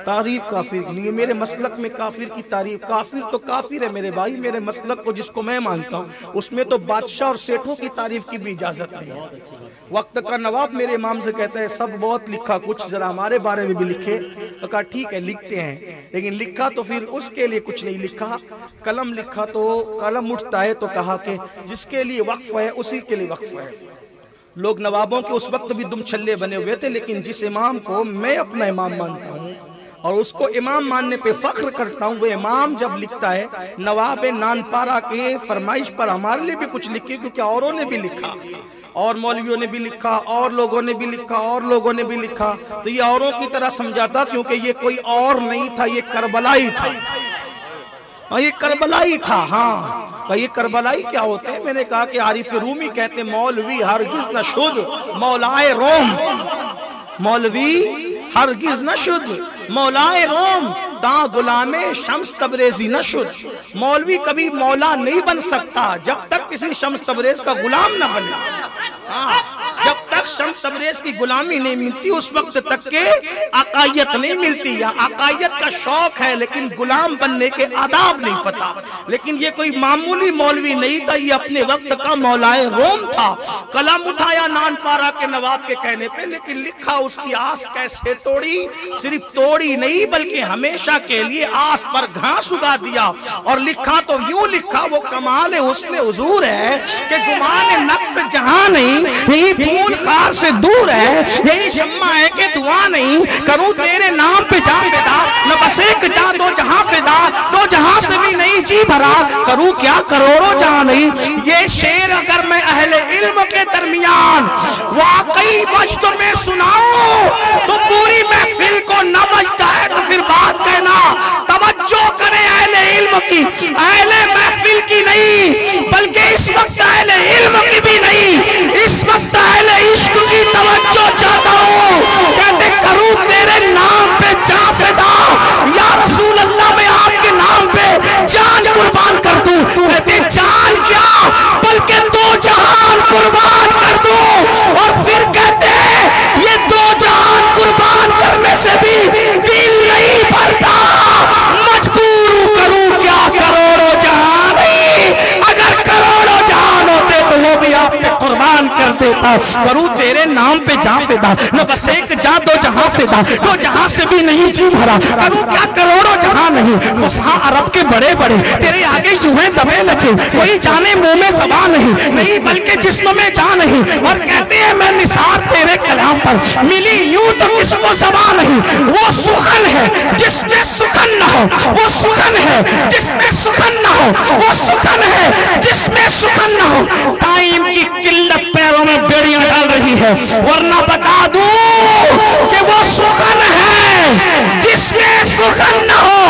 तारीफ काफिर नहीं है मेरे मसलक में। काफिर की तारीफ, काफिर तो काफिर है मेरे भाई। मेरे मसलक को जिसको मैं मानता हूँ उसमें तो बादशाह और सेठों की तारीफ की भी इजाजत नहीं है। वक्त का नवाब मेरे इमाम से कहता है सब बहुत लिखा, कुछ जरा हमारे बारे में भी लिखे। तो कहा ठीक है लिखते हैं, लेकिन लिखा तो फिर उसके लिए कुछ नहीं लिखा। कलम लिखा तो कलम उठता है, तो कहा कि जिसके लिए वक्फ है उसी के लिए वक्फ है। लोग नवाबों के उस वक्त भी दुम छल्ले बने हुए थे, लेकिन जिस इमाम को मैं अपना इमाम मानता हूँ और उसको इमाम मानने पे फख्र करता हूँ, वो इमाम जब लिखता है नवाब नानपारा के फरमाइश पर हमारे लिए भी कुछ लिखे, क्योंकि औरों ने भी लिखा, और मौलवियों ने भी लिखा, और लोगों ने भी लिखा, और लोगों ने भी लिखा, तो ये औरों की तरह समझाता, क्योंकि ये कोई और नहीं था, ये करबलाई था। ये करबलाई था। हाँ, तो ये करबलाई क्या होते हैं? मैंने कहा कि आरिफ रूमी कहते मौलवी हरगिज न शुद्ध मौलाए रोम, मौलवी हरगिज न शुद्ध मौलाए रोम, दा गुलामे शम्स तबरेजी न शुद्ध। मौलवी कभी मौला नहीं बन सकता जब तक किसी शम्स तबरेज का गुलाम न बने। हाँ, जब तक शम्स तबरेज की गुलामी नहीं मिलती उस वक्त तक के अकायत नहीं मिलती। या अकायत का शौक है लेकिन गुलाम बनने के आदाब नहीं पता। लेकिन ये कोई मामूली मौलवी नहीं था, ये अपने वक्त का मौलाए रोम था। कलम उठाया नानपारा के नवाब के कहने पे, लेकिन लिखा उसकी आस कैसे तोड़ी, सिर्फ तोड़ी नहीं बल्कि हमेशा के लिए आस पर घास उगा दिया। और लिखा तो यूं लिखा, वो कमाल उसने हुजूर है कि गुमान नक्श जहां नहीं, यही फूल खार से दूर है, यही शम्मा है कि दुआ नहीं करूं तेरे नाम पे जा फिदा, न बस एक जा दो जहां फिदा, दो जहां से भी नहीं जी भरा, करूं क्या करोड़ों जहां नहीं। ये शेर अगर मैं अहले इल्म के दरमियान वाकई बजत में सुनाऊं तो पूरी महफिल को न बजता है, तो फिर बात कहना। तवज्जो करें अहले इल्म की, अहले महफिल की नहीं, बल्कि इस वक्त अहले इल्म की भी नहीं, इस वक्त अहले इश्क की तवज्जो चाहता हूँ। कहते करूं तेरे नाम पे जा फिदा, या रसूल अल्लाह मैं आपके नाम पे जान कुर्बान कर दूं। कहते जान क्या बल्कि दो जहान कुर्बान कर दूं। और फिर कहते ये दो जहान कुर्बान करने से भी दिल नहीं भरता, मजबूर करूं क्या करोड़ों जहान नहीं। अगर करोड़ों जहान होते तो वो भी आप पे कुर्बान कर देता। करूं तेरे नाम पे जा फिदा, न बस एक जा दो जहां फिदा, दो जहां से भी नहीं जी भरा, करूं क्या करोड़ों जहां नहीं। फुसहा अरब के बड़े बड़े तेरे आगे यूं है दबे लचे, कोई जाने मुंह में ज़बान नहीं बल्कि जिस्म में जान नहीं। और कहते हैं मैं निसार तेरे कलाम पर मिली यूं तो किसको ज़बान नहीं। वो सुखन है जिसमें सुखन न हो, वो सुखन है जिसमें सुखन न हो, वो सुखन है जिसमें सुखन न हो। टाइम की किल्लत पैरों में बेड़ियां डाल रही है, वरना बता दूं कि वो सुखन है जिसमें सुखन न हो,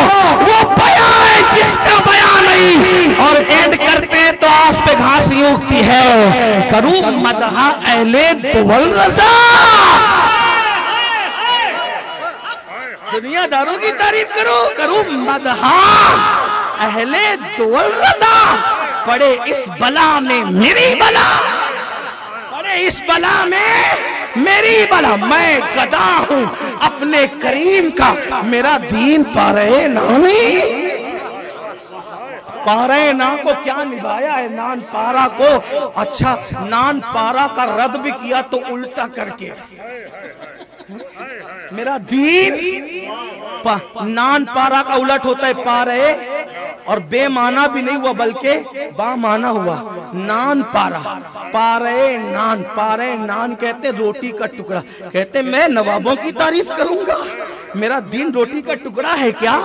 वो बयां है जिसका बयां नहीं। और एंड करते हैं तो आस पे घास नवाजी उठती है, करूं मदहा अहले दुवल रजा। दुनियादारों की तारीफ करूं मदहा अहले दुवल रजा। पड़े इस बला में मेरी बला, पड़े इस बला में मेरी बला। मैं गदा हूं अपने करीम का, मेरा दीन पा रहे नानी। पारे ना को क्या निभाया है नान पारा को। अच्छा, नान पारा का रद्द भी किया तो उल्टा करके। मेरा दीन नान पारा का उलट होता है पारे, और बेमाना भी नहीं हुआ बल्कि बामाना हुआ। नान पारा, पारे नान, पारे नान कहते रोटी का टुकड़ा। कहते मैं नवाबों की तारीफ करूंगा, मेरा दीन रोटी का टुकड़ा है क्या?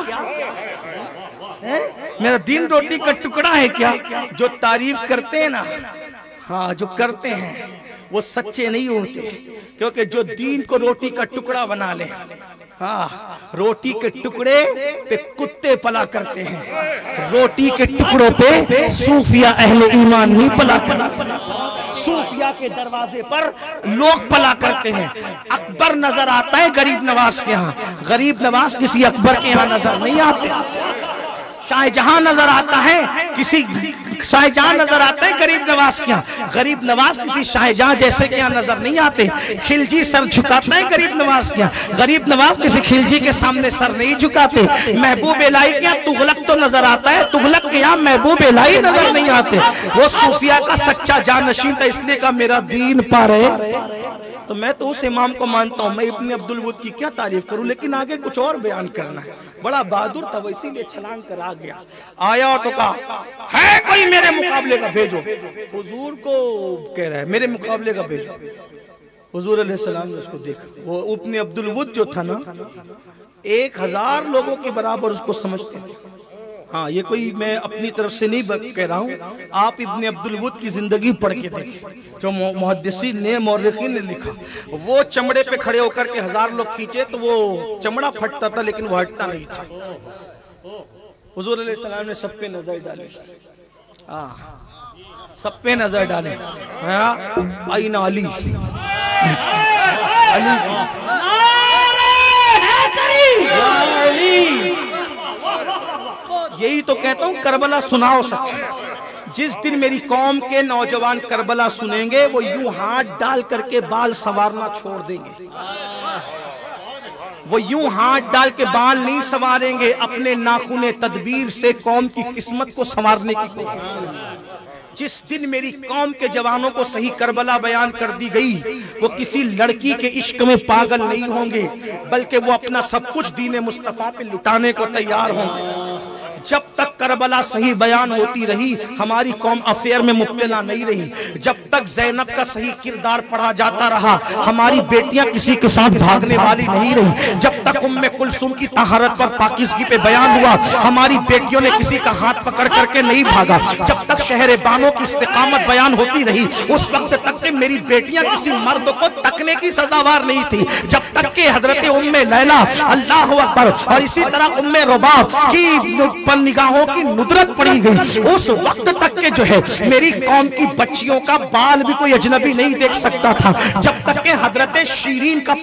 मेरा दीन रोटी का टुकड़ा है क्या? जो तारीफ करते हैं ना, हाँ जो करते हैं वो सच्चे नहीं होते, क्योंकि जो दीन को रोटी का टुकड़ा बना ले, हाँ रोटी के टुकड़े पे कुत्ते पला करते हैं, रोटी के टुकड़ों पे सूफिया अहले ईमान नहीं पला करते। सूफिया के दरवाजे पर लोग पला करते हैं। अकबर नजर आता है गरीब नवाज के यहाँ, गरीब नवाज किसी अकबर के यहाँ नजर नहीं आते। शाहजहां नजर आता है किसी, शाहजहां नजर आता है गरीब नवाज के यहाँ, गरीब नवाज किसी शाहजहां जैसे के यहाँ नजर नहीं आते। खिलजी सर झुकाता है गरीब नवाज के यहाँ, गरीब नवाज किसी खिलजी के सामने सर नहीं झुकाते। महबूब इलाही के यहाँ तुगलक तो नजर आता है, तुगलक के यहाँ महबूब इलाही नजर नहीं आते। वो सूफिया का सच्चा जानशीन था, इसलिए का मेरा दीन पा रहे। तो मैं तो उस इमाम को मानता हूँ, मैं इब्ने अब्दुल वुद की क्या तारीफ करूं, लेकिन आगे कुछ और बयान करना है। बड़ा बहादुर था वो, इसीलिए छलांग कर आ गया। आया और तो कहा है कोई मेरे मुकाबले का भेजो। हुजूर को कह रहा है मेरे मुकाबले का भेजो। हुजूर अलैहिस्सलाम ने उसको देखा, वो इब्ने अब्दुल वुद जो था ना, 1000 लोगों के बराबर उसको समझते थे। हाँ ये कोई मैं अपनी तरफ से नहीं कह रहा हूँ, आप इब्ने अब्दुल वुद की जिंदगी पढ़ के देखें, जो मुहद्दिसीन ने मौर्रिखीन ने लिखा। वो चमड़े पे खड़े होकर के 1000 लोग खींचे तो वो चमड़ा फटता था, लेकिन वो हटता नहीं था। हुजूर अलैहिस्सलाम ने सब पे नजर डाली, सब पे नजर डाले। आईना अली, अली। यही तो कहता हूँ करबला सुनाओ सच। जिस दिन मेरी कौम के नौजवान करबला सुनेंगे, वो यूं हाथ डाल करके बाल संवारना छोड़ देंगे। वो यूं हाथ डाल के बाल नहीं संवारेंगे, अपने नाखूने तदबीर से कौम की किस्मत को संवारने की कोशिश करेंगे। जिस दिन मेरी कौम के जवानों को सही करबला बयान कर दी गई, वो किसी लड़की के इश्क में पागल नहीं होंगे, बल्कि वो अपना सब कुछ दीन मुस्तफा पे लुटाने को तैयार होंगे। जब तक करबला सही बयान होती रही, हमारी कौम अफेयर में मुब्तला नहीं रही। जब तक ज़ैनब का सही किरदार पढ़ा जाता रहा, हमारी बेटियां किसी के साथ भागने वाली नहीं रही। जब तक उम्मे कुलसुम की तहारत पर पाकिज़गी पे बयान हुआ, हमारी बेटियों ने किसी का हाथ पकड़ करके नहीं भागा। जब तक शहर बानो की इस्तिकामत बयान होती रही, उस वक्त तक के मेरी बेटियां किसी मर्द को तकने की सजावार नहीं थी। जब तक के हजरत उम्मे लैला, अल्लाह अकबर, और इसी तरह उम्मे रुबाब की निगाहों की नुदरत पड़ी गई, उस वक्त तक के जो है मेरी कौम की बच्चियों का बाल भी कोई अजनबी नहीं देख सकता था। जब तक के हजरत शीरीन का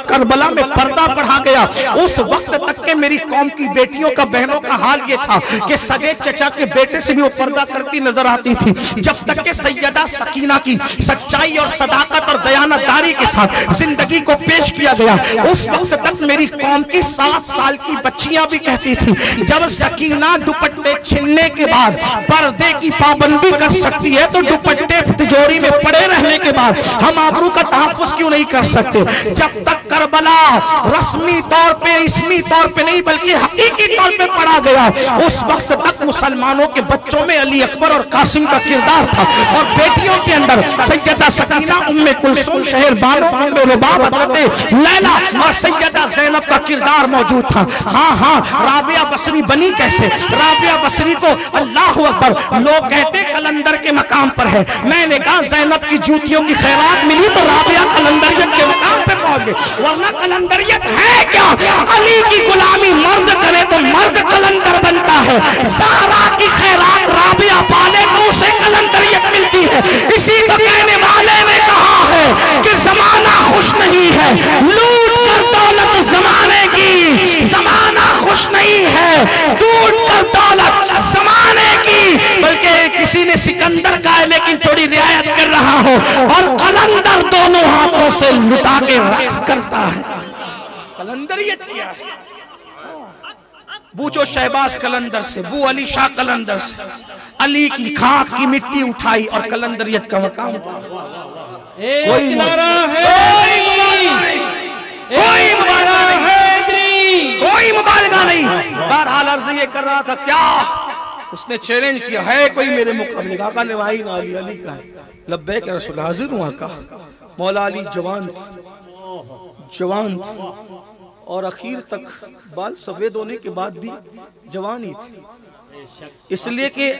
करबला में पर्दा पढ़ा गया, उस वक्त तक के मेरी कौम की बेटियों का, बहनों का हाल ये था कि सगे चचा के बेटे से भी वो पर्दा करती नजर आती थी। जब तक के सैयदा सकीना की सच्चाई और सदाकत और दयानतदारी के साथ जिंदगी को पेश किया गया, उस वक्त तक मेरी कौम की 7 साल की बच्चियां भी कहती थी, जब सकीना दुपट्टे छिलने के बाद पर्दे की पाबंदी कर सकती है, तो दुपट्टे तिजोरी में पड़े रहने के बाद हम आबरू का तहफ्फुज क्यों नहीं कर सकते। जब तक करबला रस्मी तौर पे, इसमी तौर पे नहीं बल्कि हकीकी तौर पे पढ़ा गया, उस वक्त तक मुसलमानों के बच्चों में अली अकबर और कासिम का किरदार था, और बेटियों के अंदर सैयदा सकीना, उम्मे कुलसुम, शहर बानो, उम्मे रुबाब, हज़रत लैला और सैयदा ज़ैनब का किरदार मौजूद था। हाँ, राबिया बसरी बनी कैसे? राबिया बसरी को अल्लाह अकबर लोग कहते कलंदर के मकाम पर है। मैंने कहा ज़ैनब की जूतियों की खैरात मिली तो राबिया कलंदरियत के मकाम पे पहुंच गए। वरना कलंदरियत है क्या? अली की गुलामी मर्द करे तो मर्द कलंदर बनता है। सारा की खैरात राबिया पाले तो उसे कलंदरियत मिलती है। इसी को कहने वाले ने कहा है कि जमाना खुश नहीं है, लूट कर दौलत जमाने की, जमाना खुश नहीं है, लूट कर दौलत जमाने की। बल्कि किसी ने सिकंदर का है लेकिन थोड़ी रियायत कर रहा हो, और कलंदर दोनों हाथों से लुटा के रक्स करता है। कलंदरियत क्या है? पूछो शहबाज कलंदर से, बू अली शाह कलंदर से, अली की खाक की मिट्टी उठाई और कलंदरियत का मकाम। कोई नारा है, कोई मुबालगा नहीं। बहरहाल अर्ज़ ये कर रहा था, क्या उसने चैलेंज किया है कोई मेरे मुकाबले? आका ने वाही ना अली, अली का लब्बैक या रसूल, हाजिर हूं आका। मौला अली जवान जवान और आखिर तक बाल सफेद होने के बाद भी जवान ही थे, इसलिए कि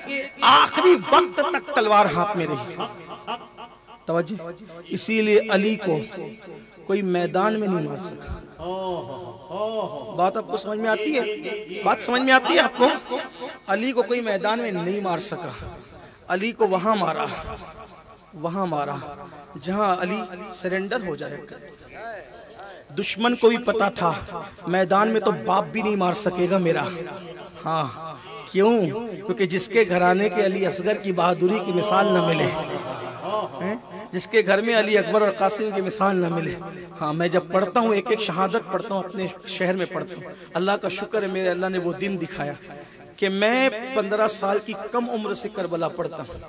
आखिरी वक्त तक तलवार हाथ में रही। तवज्जो, इसीलिए अली को कोई मैदान में नहीं मार सका। बात आपको समझ में आती है? बात समझ में आती है आपको? अली को कोई मैदान में नहीं मार सका। अली को वहां मारा जहां अली सरेंडर हो जाएगा। दुश्मन को भी पता था मैदान में तो बाप भी नहीं मार सकेगा मेरा। हाँ, क्यों? क्योंकि जिसके घराने के अली असगर की बहादुरी की मिसाल न मिले, जिसके घर में अली अकबर और कासिम की मिसाल न मिले। हाँ, मैं जब पढ़ता हूँ, एक एक शहादत पढ़ता हूँ, अपने शहर में पढ़ता हूँ। अल्लाह का शुक्र है, मेरे अल्लाह ने वो दिन दिखाया कि मैं 15 साल की कम उम्र से करबला पढ़ता हूँ,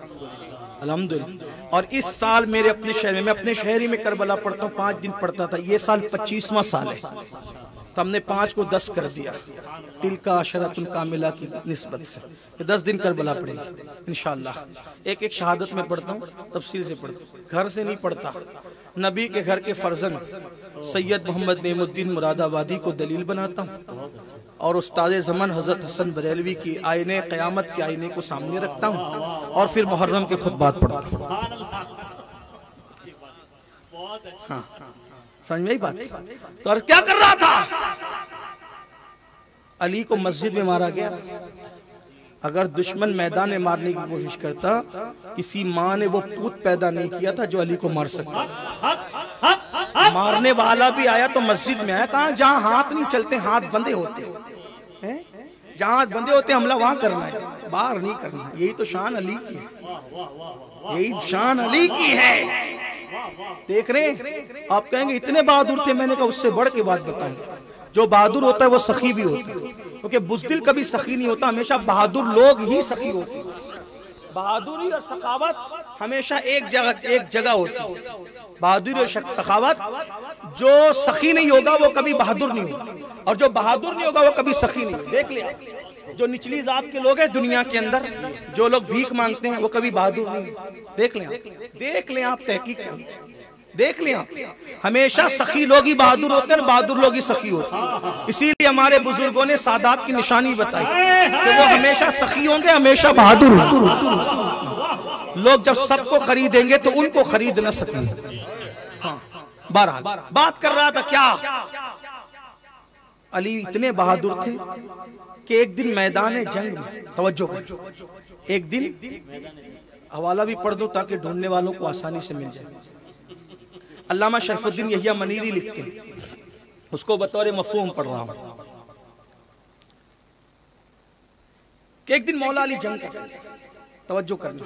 अल्हम्दुलिल्लाह। और इस साल मेरे अपने शहर में, मैं अपने शहर ही में करबला पढ़ता हूँ, 5 दिन पढ़ता था। ये साल 25वां साल है, तो हमने 5 को 10 कर दिया, तिल का अशरतुल कामिला की निस्बत से 10 दिन करबला पड़ेगी इंशाअल्लाह। एक एक शहादत में पढ़ता हूँ, तफसील से पढ़ता हूँ, घर से नहीं पढ़ता। नबी के घर के फर्जन सैयद मोहम्मद नेमुद्दीन मुरादाबादी को दलील बनाता हूँ, और उस्ताद ज़मान हजरत हसन बरेलवी की आईने क़यामत के आईने को सामने रखता हूँ, और फिर मुहर्रम के खुतबात पढ़ता हूँ। हाँ, समझ में आई बात? तो अर्ज़ क्या कर रहा था? अली को मस्जिद में मारा गया। अगर दुश्मन मैदान में मारने की कोशिश करता, किसी माँ ने वो पूत पैदा नहीं किया था जो अली को मार सकता। मारने वाला भी आया तो मस्जिद में आया। कहा? जहां हाथ नहीं चलते, हाथ बंधे होते हैं, जहां हाथ बंधे होते हमला वहां करना है, बाहर नहीं करना। यही तो शान अली की है, यही शान अली की है। देख रहे हैं? आप कहेंगे इतने बहादुर थे। मैंने कहा उससे बढ़ के बात बताऊं, जो बहादुर होता है वो सखी भी होता है, क्योंकि बुज़दिल कभी सखी नहीं होता, हमेशा बहादुर लोग ही सखी होते हैं। बहादुरी और सखावत हमेशा एक जगह होती है। बहादुरी और सखावत, जो सखी नहीं होगा वो कभी बहादुर नहीं होगा, और जो बहादुर नहीं होगा वो कभी सखी नहीं। देख लिया, जो निचली जात के लोग हैं दुनिया के अंदर, जो लोग भीख मांगते हैं वो कभी बहादुर नहीं। देख लें आप, तहकीक करें, देख लें आप, हमेशा सखी लोग ही बहादुर होते हैं और बहादुर लोग ही सखी होते हैं। इसीलिए हमारे बुजुर्गों ने सादात की निशानी बताई कि वो हमेशा सखी होंगे, हमेशा बहादुर होंगे। लोग जब सबको खरीदेंगे तो उनको खरीद न सकेंगे। बहरहाल बात कर रहा था क्या? अली इतने बहादुर थे कि एक दिन मैदान जंग में, तवज्जो करो, एक दिन हवाला भी पढ़ दो ताकि ढूंढने वालों को आसानी से मिल जाए। अल्लामा शरफुद्दीन यहिया मनीरी लिखते हैं, उसको बतौर मफहूम पढ़ रहा हूं कि एक दिन मौला अली जंग कर, तवज्जो करना,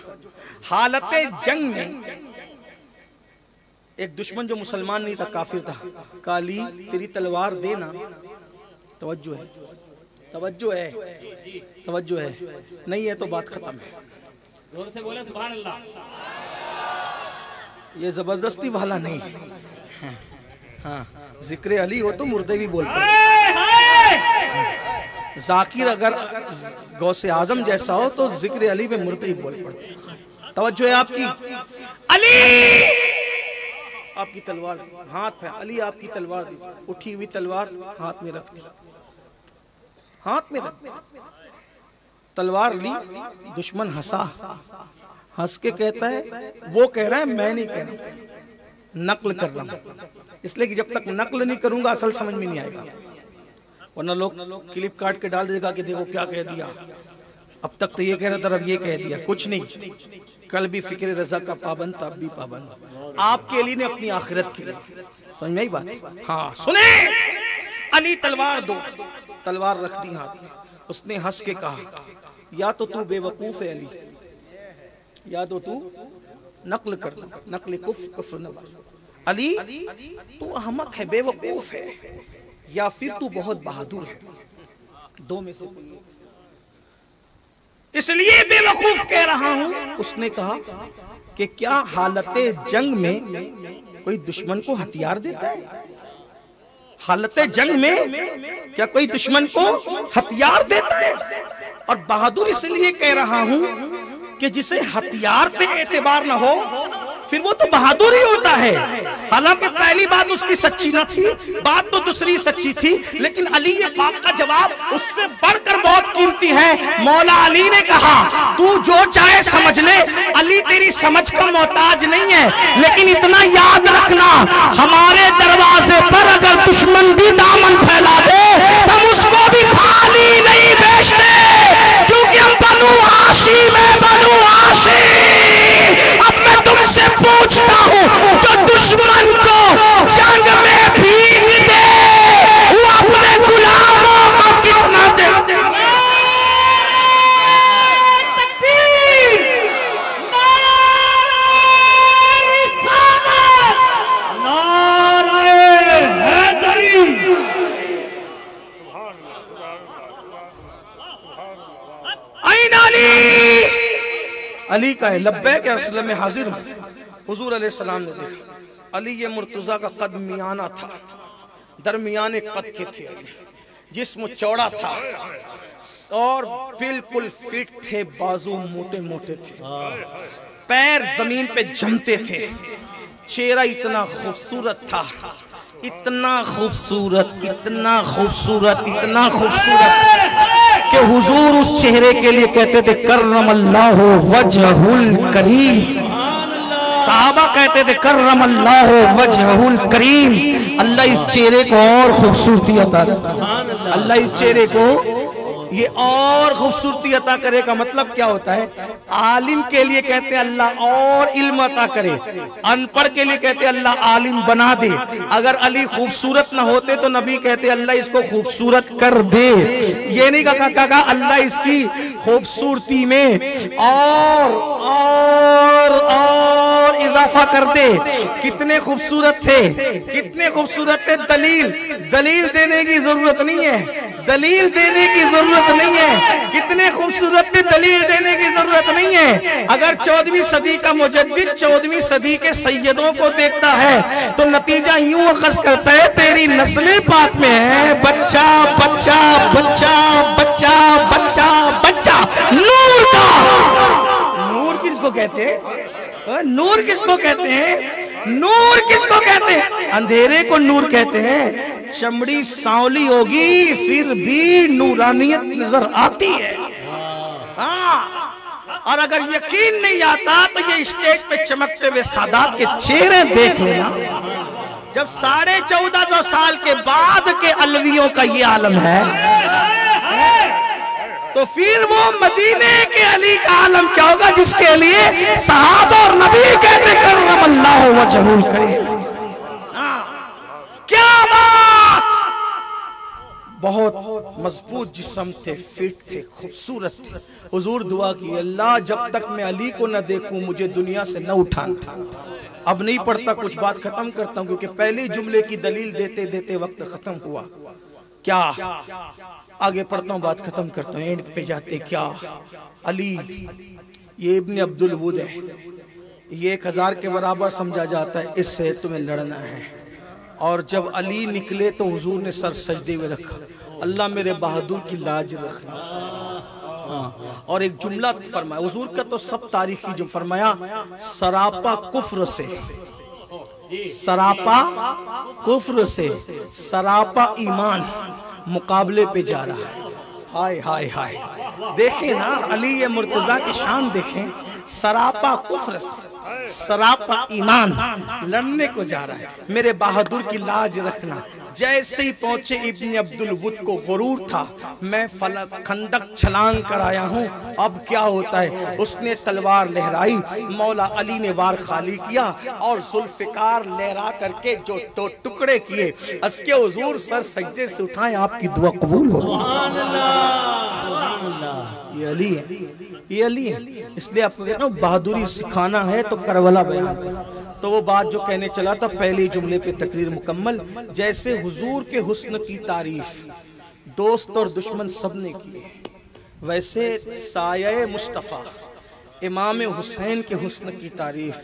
हालत जंग में एक दुश्मन जो मुसलमान नहीं था, काफिर था, काली तेरी तलवार देना। तवज्जो है, तवज्जो है, तवज्जो है, नहीं है तो बात खत्म है। जोर से बोले सुभान अल्लाह। ये जबरदस्ती वाला नहीं है। हाँ, जिक्र अली हो तो मुर्दे भी बोल पड़ते। जाकिर अगर गौसे आजम जैसा हो तो जिक्र अली में मुर्दे ही बोल पड़ते। तवज्जो है आपकी। अली आपकी तलवार हाथ पे, अली आपकी तलवार दीजिए। उठी हुई तलवार हाथ में रख दी, हाथ में रख दी तलवार ली। दुश्मन हंसा, हंस के कहता है, वो कह रहा है मैं नहीं कह रहा, नकल कर रहा हूं, इसलिए कि जब तक नकल नहीं करूंगा असल समझ में नहीं आएगा। वरना लोग क्लिप काट के डाल देगा कि देखो क्या कह दिया, अब तक तो ये कह रहा था अब ये कह दिया। कुछ नहीं, कल भी फिक्र रजा का पाबंद था, अब भी पाबंद आपके लिए, अपनी आखिरत के लिए। समझ में आई बात? हाँ सुने, अली तलवार दो, तलवार रख दी हाथ में। उसने हंस के कहा या तो तू बेवकूफ है अली, या तो तू नकल कर, नकल कुफ्र न अली, तू अहमक है, बेवकूफ है, या फिर तू बहुत बहादुर है, दो में से कोई। इसलिए बेवकूफ कह रहा हूं। उसने कहा कि क्या हालते जंग में कोई दुश्मन को हथियार देता है? हालते जंग में क्या कोई दुश्मन को हथियार देता है? और बहादुर इसलिए कह रहा हूं कि जिसे हथियार पे एतबार ना हो फिर वो तो बहादुर ही होता है। हालांकि पहली बात उसकी सच्ची न थी, बात तो दूसरी सच्ची थी, लेकिन अली ये बात का जवाब उससे बढ़कर बहुत कीमती है। मौला अली ने कहा तू जो चाहे समझ ले, अली तेरी समझ का मोहताज नहीं है, लेकिन इतना याद रखना हमारे दरवाजे पर अगर दुश्मन भी दामन फैला दे हम उसको भी खाली नहीं बेचते, क्योंकि हम बनु हाशिम है, बनु हाशिम। अब मैं तुमसे पूछता हूँ, जो दुश्मन को जंग में भीग दे वो अपने गुलामों को कितना दे? अली का है लब्बैक या रसूल में हाजिर हूं। हुजूर अलैहिस्सलाम ने देखा अली ये मुर्तजा का कद मियाना था, दरमियाने कद के थे, जिस्म चौड़ा था और बिल्कुल फिट थे, बाजू मोटे मोटे थे, पैर जमीन पे जमते थे, चेहरा इतना खूबसूरत था, इतना खूबसूरत, इतना खूबसूरत, इतना खूबसूरत कि हुजूर उस चेहरे के लिए कहते थे कर्रमल्लाहु वजहुल करीम। साहबा कहते थे कर्रमल्लाहु वजहुल करीम। अल्लाह इस चेहरे को और खूबसूरती अता करे, अल्लाह इस चेहरे को ये और खूबसूरती अता करे का मतलब क्या होता है? आलिम के लिए कहते हैं अल्लाह और इल्म अता करे, अनपढ़ के लिए कहते हैं अल्लाह आलिम बना दे। अगर अली खूबसूरत ना होते तो नबी कहते अल्लाह इसको खूबसूरत कर दे। ये नहीं कहा अल्लाह इसकी खूबसूरती में और इजाफा कर दे। कितने खूबसूरत थे, कितने खूबसूरत थे। दलील देने की जरूरत नहीं है, दलील देने की जरूरत नहीं है। कितने खूबसूरत थे, दलील देने की जरूरत नहीं है। अगर 14वीं सदी का मुजद्दिद 14वीं सदी के सैयदों को देखता है तो नतीजा यूं अखज़ करता है तेरी नस्लें पाक में है बच्चा बच्चा बच्चा बच्चा बच्चा बच्चा नूर का। नूर किसको कहते हैं? नूर किसको कहते हैं? नूर किसको कहते हैं? अंधेरे को नूर कहते हैं। चमड़ी सांवली होगी फिर भी नूरानियत नजर आती है। हाँ, और अगर यकीन नहीं आता तो ये स्टेज पे चमकते हुए सादात के चेहरे देख लेना। जब 1450 साल के बाद के अलवियों का ये आलम है तो फिर वो मदीने के अली का आलम क्या होगा, जिसके लिए सहाबा और नबी कहते कर्रमल्लाहु वजहुल करीम। क्या बात! बहुत मजबूत जिस्म थे, फिट थे, खूबसूरत थे। हुजूर दुआ की अल्लाह जब तक मैं अली को न देखूं मुझे दुनिया से न उठाना। अब नहीं पढ़ता, कुछ बात खत्म करता हूं क्योंकि पहले जुमले की दलील देते देते वक्त खत्म हुआ। क्या आगे पढ़ता हूं, बात खत्म करता हूं, एंड पे जाते। क्या अली ये इब्ने अब्दुल वुद है, ये 1000 के बराबर समझा जाता है, इससे तुम्हें लड़ना है। और जब अली निकले तो हुजूर ने सर सजदे में रखा, अल्लाह मेरे बहादुर की लाज रखना। और एक जुमला फरमाया हुजूर का तो सब तारीखी, जो फरमाया सरापा कुफ्र से, सरापा कुफ्र से सरापा ईमान मुकाबले पे जा रहा है। हाय हाय हाय, देखें ना अली ये मुर्तजा की शान देखें, सरापा कुफ्र से सरापा ईमान लड़ने को जा रहा है। मेरे बहादुर की लाज रखना। जैसे ही पहुंचे इब्न अब्दुल वुद को गुरूर था, मैं खंदक छलांग कर आया हूं, अब क्या होता है। उसने तलवार लहराई, मौला अली ने वार खाली किया और जुल्फिकार लहरा करके जो दो टुकड़े किए, उसके हुजूर सर सजदे से उठाए, आपकी दुआ कबूल हो। सुभान अल्लाह। ये अली है, ये अली है। इसलिए आपको कहता हूं बहादुरी सिखाना है तो करबला बयान कर। तो वो बात जो कहने चला था, पहले जुमले पे तकरीर मुकम्मल। जैसे हुजूर के हुस्न की तारीफ दोस्त और दुश्मन सब ने की, वैसे साये मुस्तफ़ा इमाम हुसैन के हुस्न की तारीफ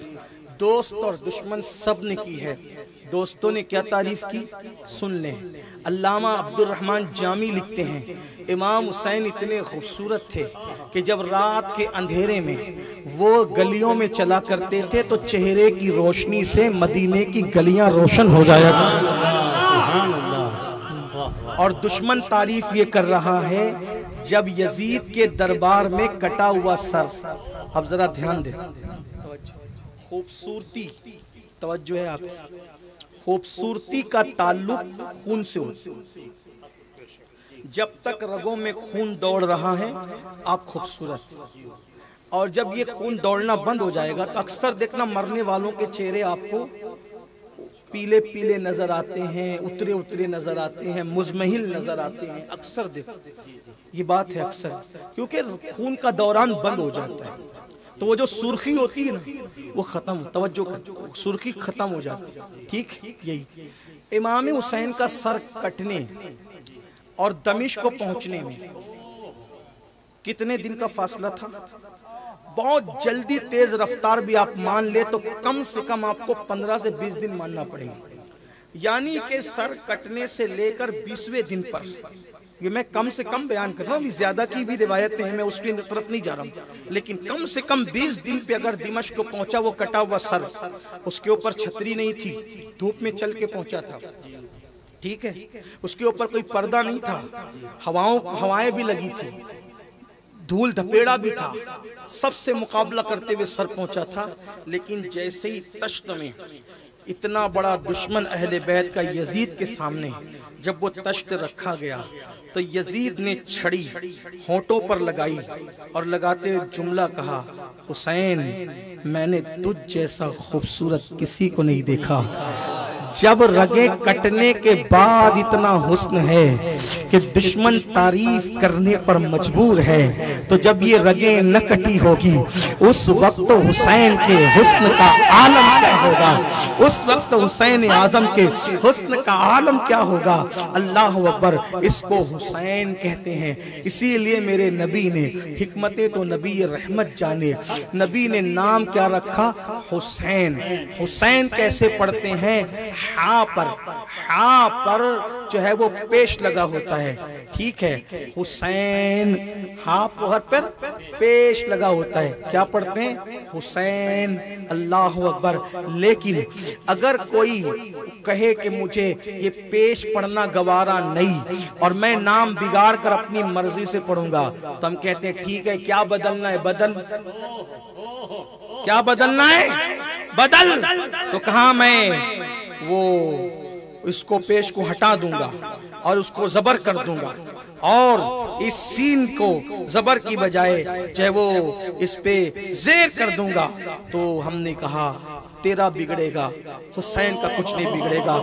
दोस्त और दुश्मन सब ने की है। दोस्तों ने क्या तारीफ की सुन लें। अल्लामा अब्दुल रहमान जामी लिखते हैं, इमाम हुसैन इतने खूबसूरत थे कि जब रात के अंधेरे में वो गलियों में चला करते थे तो चेहरे की रोशनी से मदीने की गलियां रोशन हो जाया करती। और दुश्मन तारीफ ये कर रहा है, जब यजीद के दरबार में कटा हुआ सर, अब जरा ध्यान दें, खूबसूरती तवज्जो है आपकी, खूबसूरती का ताल्लुक खून से होता है। जब तक रगों में खून दौड़ रहा है आप खूबसूरत, और जब ये खून दौड़ना बंद हो जाएगा तो अक्सर देखना मरने वालों के चेहरे आपको पीले पीले नजर आते हैं, उतरे उतरे नजर आते हैं, मुजमहिल नजर आते हैं। अक्सर देखो ये बात है अक्सर, क्योंकि खून का दौरान बंद हो जाता है। तो वो जो सुर्खी होती है ना वो खत्म, तवज्जो कर, सुर्खी खत्म हो जाती है। ठीक यही इमाम हुसैन का सर कटने और दमिश्क को पहुंचने में कितने दिन का फासला था। बहुत जल्दी तेज रफ्तार भी आप मान ले तो कम से कम आपको 15 से 20 दिन मानना पड़ेगा। यानी कि सर कटने से लेकर 20वें दिन पर, ये मैं कम से कम बयान कर रहा हूँ, ज्यादा की भी रिवायतें हैं, मैं उसकी तरफ नहीं जा रहा हूँ, लेकिन कम से कम 20 दिन पे अगर दिमश्क को पहुंचा वो कटा हुआ सर, उसके ऊपर छतरी नहीं थी, धूप में चल के पहुंचा था, ठीक है, उसके ऊपर कोई पर्दा नहीं था, हवाएं भी लगी थी, धूल धपेड़ा भी था, सबसे मुकाबला करते हुए सर पहुंचा था। लेकिन जैसे ही तश्त में इतना बड़ा दुश्मन अहले बैत का यजीद के सामने जब वो तश्त रखा गया तो यजीद ने छड़ी होंठों पर लगाई और लगाते हुए जुमला कहा, हुसैन मैंने तुझ जैसा खूबसूरत किसी को नहीं देखा। जब रगे कटने के बाद इतना हुस्न है कि दुश्मन तारीफ करने पर मजबूर है, तो जब ये रगे न कटी होगी उस वक्त हुसैन के हुस्न का आलम क्या होगा, उस वक्त हुसैन आजम के हुस्न का आलम क्या होगा। अल्लाह अकबर। इसको हुसैन कहते हैं। इसीलिए मेरे नबी ने, हिकमतें तो नबी रहमत जाने, नबी ने नाम क्या रखा, हुसैन। हुसैन कैसे पढ़ते हैं, हा पर जो है वो पेश लगा होता है, ठीक है, हुसैन हा पर पेश लगा होता है, क्या पढ़ते हैं, हुसैन। अल्लाह अकबर। लेकिन अगर कोई कहे कि मुझे ये पेश पढ़ना गवारा नहीं और मैं नाम बिगाड़ कर अपनी मर्जी से पढ़ूंगा, तो हम कहते हैं ठीक है, क्या बदलना है बदल, क्या बदलना है बदल। तो कहा मैं वो इसको पेश को हटा दूंगा और उसको जबर कर दूंगा और इस सीन को जबर की बजाय चाहे वो इस पे जेर कर दूंगा। तो हमने कहा तेरा बिगड़ेगा, हुसैन का कुछ नहीं बिगड़ेगा,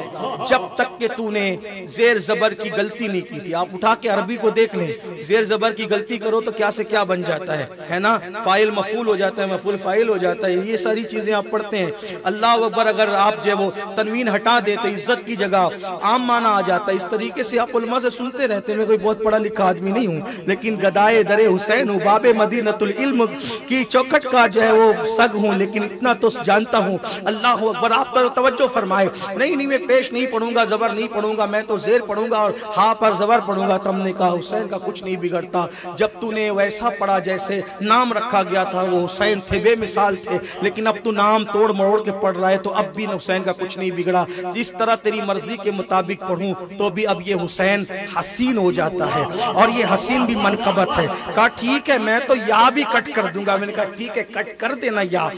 जब तक कि तूने जेर जबर की गलती नहीं की थी। आप उठा के अरबी को देख लें, जेर जबर की गलती करो तो क्या से क्या बन जाता है ना, फाइल मफूल हो जाता है, मफूल फाइल हो जाता है, ये सारी चीजें आप पढ़ते हैं। अल्लाह अकबर। अगर आप जो वो तनवीन हटा दे तो इज्जत की जगह आम माना आ जाता है। इस तरीके से आप उलमा से सुनते रहते हैं। मैं कोई बहुत पढ़ा लिखा आदमी नहीं हूँ, लेकिन गदाए दरे हुसैन हूँ, बाबे मदीनतुल इल्म की चौखट का जो है वो सग हूँ, लेकिन इतना तो जानता हूँ। अल्लाह अकबर। आप तो तवज्जो फरमाए, नहीं मैं पेश नहीं पढ़ूंगा, जबर नहीं पढ़ूंगा, मैं तो जेर पढ़ूंगा और हा पर जबर पढ़ूंगा। तो हमने कहा हुसैन का कुछ नहीं बिगड़ता। जब तूने वैसा पढ़ा जैसे नाम रखा गया था, वो हुसैन थे, बेमिसाल थे, लेकिन अब तू नाम तोड़ मरोड़ के पढ़ रहा है तो अब भी हुसैन का कुछ नहीं बिगड़ा। जिस तरह तेरी मर्जी के मुताबिक पढ़ूं तो भी अब ये हुसैन हसीन हो जाता है और ये हसीन भी मनकबत है। कहा ठीक है मैं तो या भी कट कर दूंगा। मैंने कहा ठीक है कट कर देना, या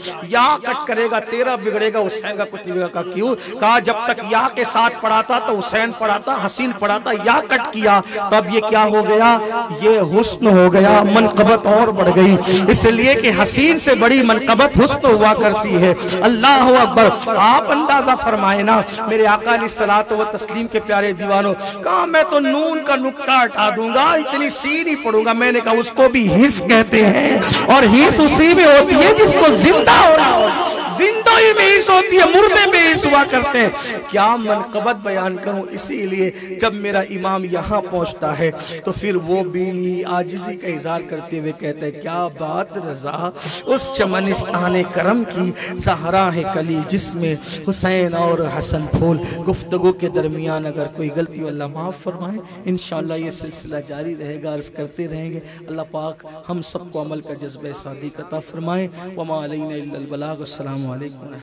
कट करेगा तेरा बिगड़ेगा, हुसैन का कुछ नहीं बिगड़ेगा। कहा क्यों? कहा जब तक या के साथ पढ़ा था तो हुसैन पढ़ा था, हसीन पढ़ा था, या कट किया तब ये क्या हो गया, ये हुस्न हो गया, मनकबत और बढ़ गई। इसलिए कि हसीन से बड़ी मनकबत हुस्न हुआ करती है। अल्लाह अकबर। आप अंदाजा फरमाए ना मेरे आका अलैहिस्सलात व तस्लीम के प्यारे दीवानों। कहा मैं तो नून का नुक्ता हटा दूंगा, इतनी सीन ही पढ़ूंगा। मैंने कहा उसको भी हिस्स कहते हैं और हिस्स उसी में होती है जिसको जिंदा हो रहा हो। जिंदगी में हिस्स होती है, मुर्दे में हिस्स हुआ करते हैं। क्या मनकबत बयान करूं। इसीलिए जब मेरा इमाम यहाँ पहुंचता है तो फिर वो भी आजिज़ी का इज़हार करते हुए कहता है क्या बात रजा उस चमनिस्तान करम की सहारा है कली जिसमें हुसैन और हसन फूल। गुफ्तगू के दरमियान अगर कोई गलती हो अल्लाह माफ़ फरमाए। इंशाअल्लाह ये सिलसिला जारी रहेगा, अर्ज करते रहेंगे। अल्लाह पाक हम सबको अमल का जज्बे सादिक अता फरमाए। वमा अलैना इल्लल बलाग। अस्सलामु अलैकुम।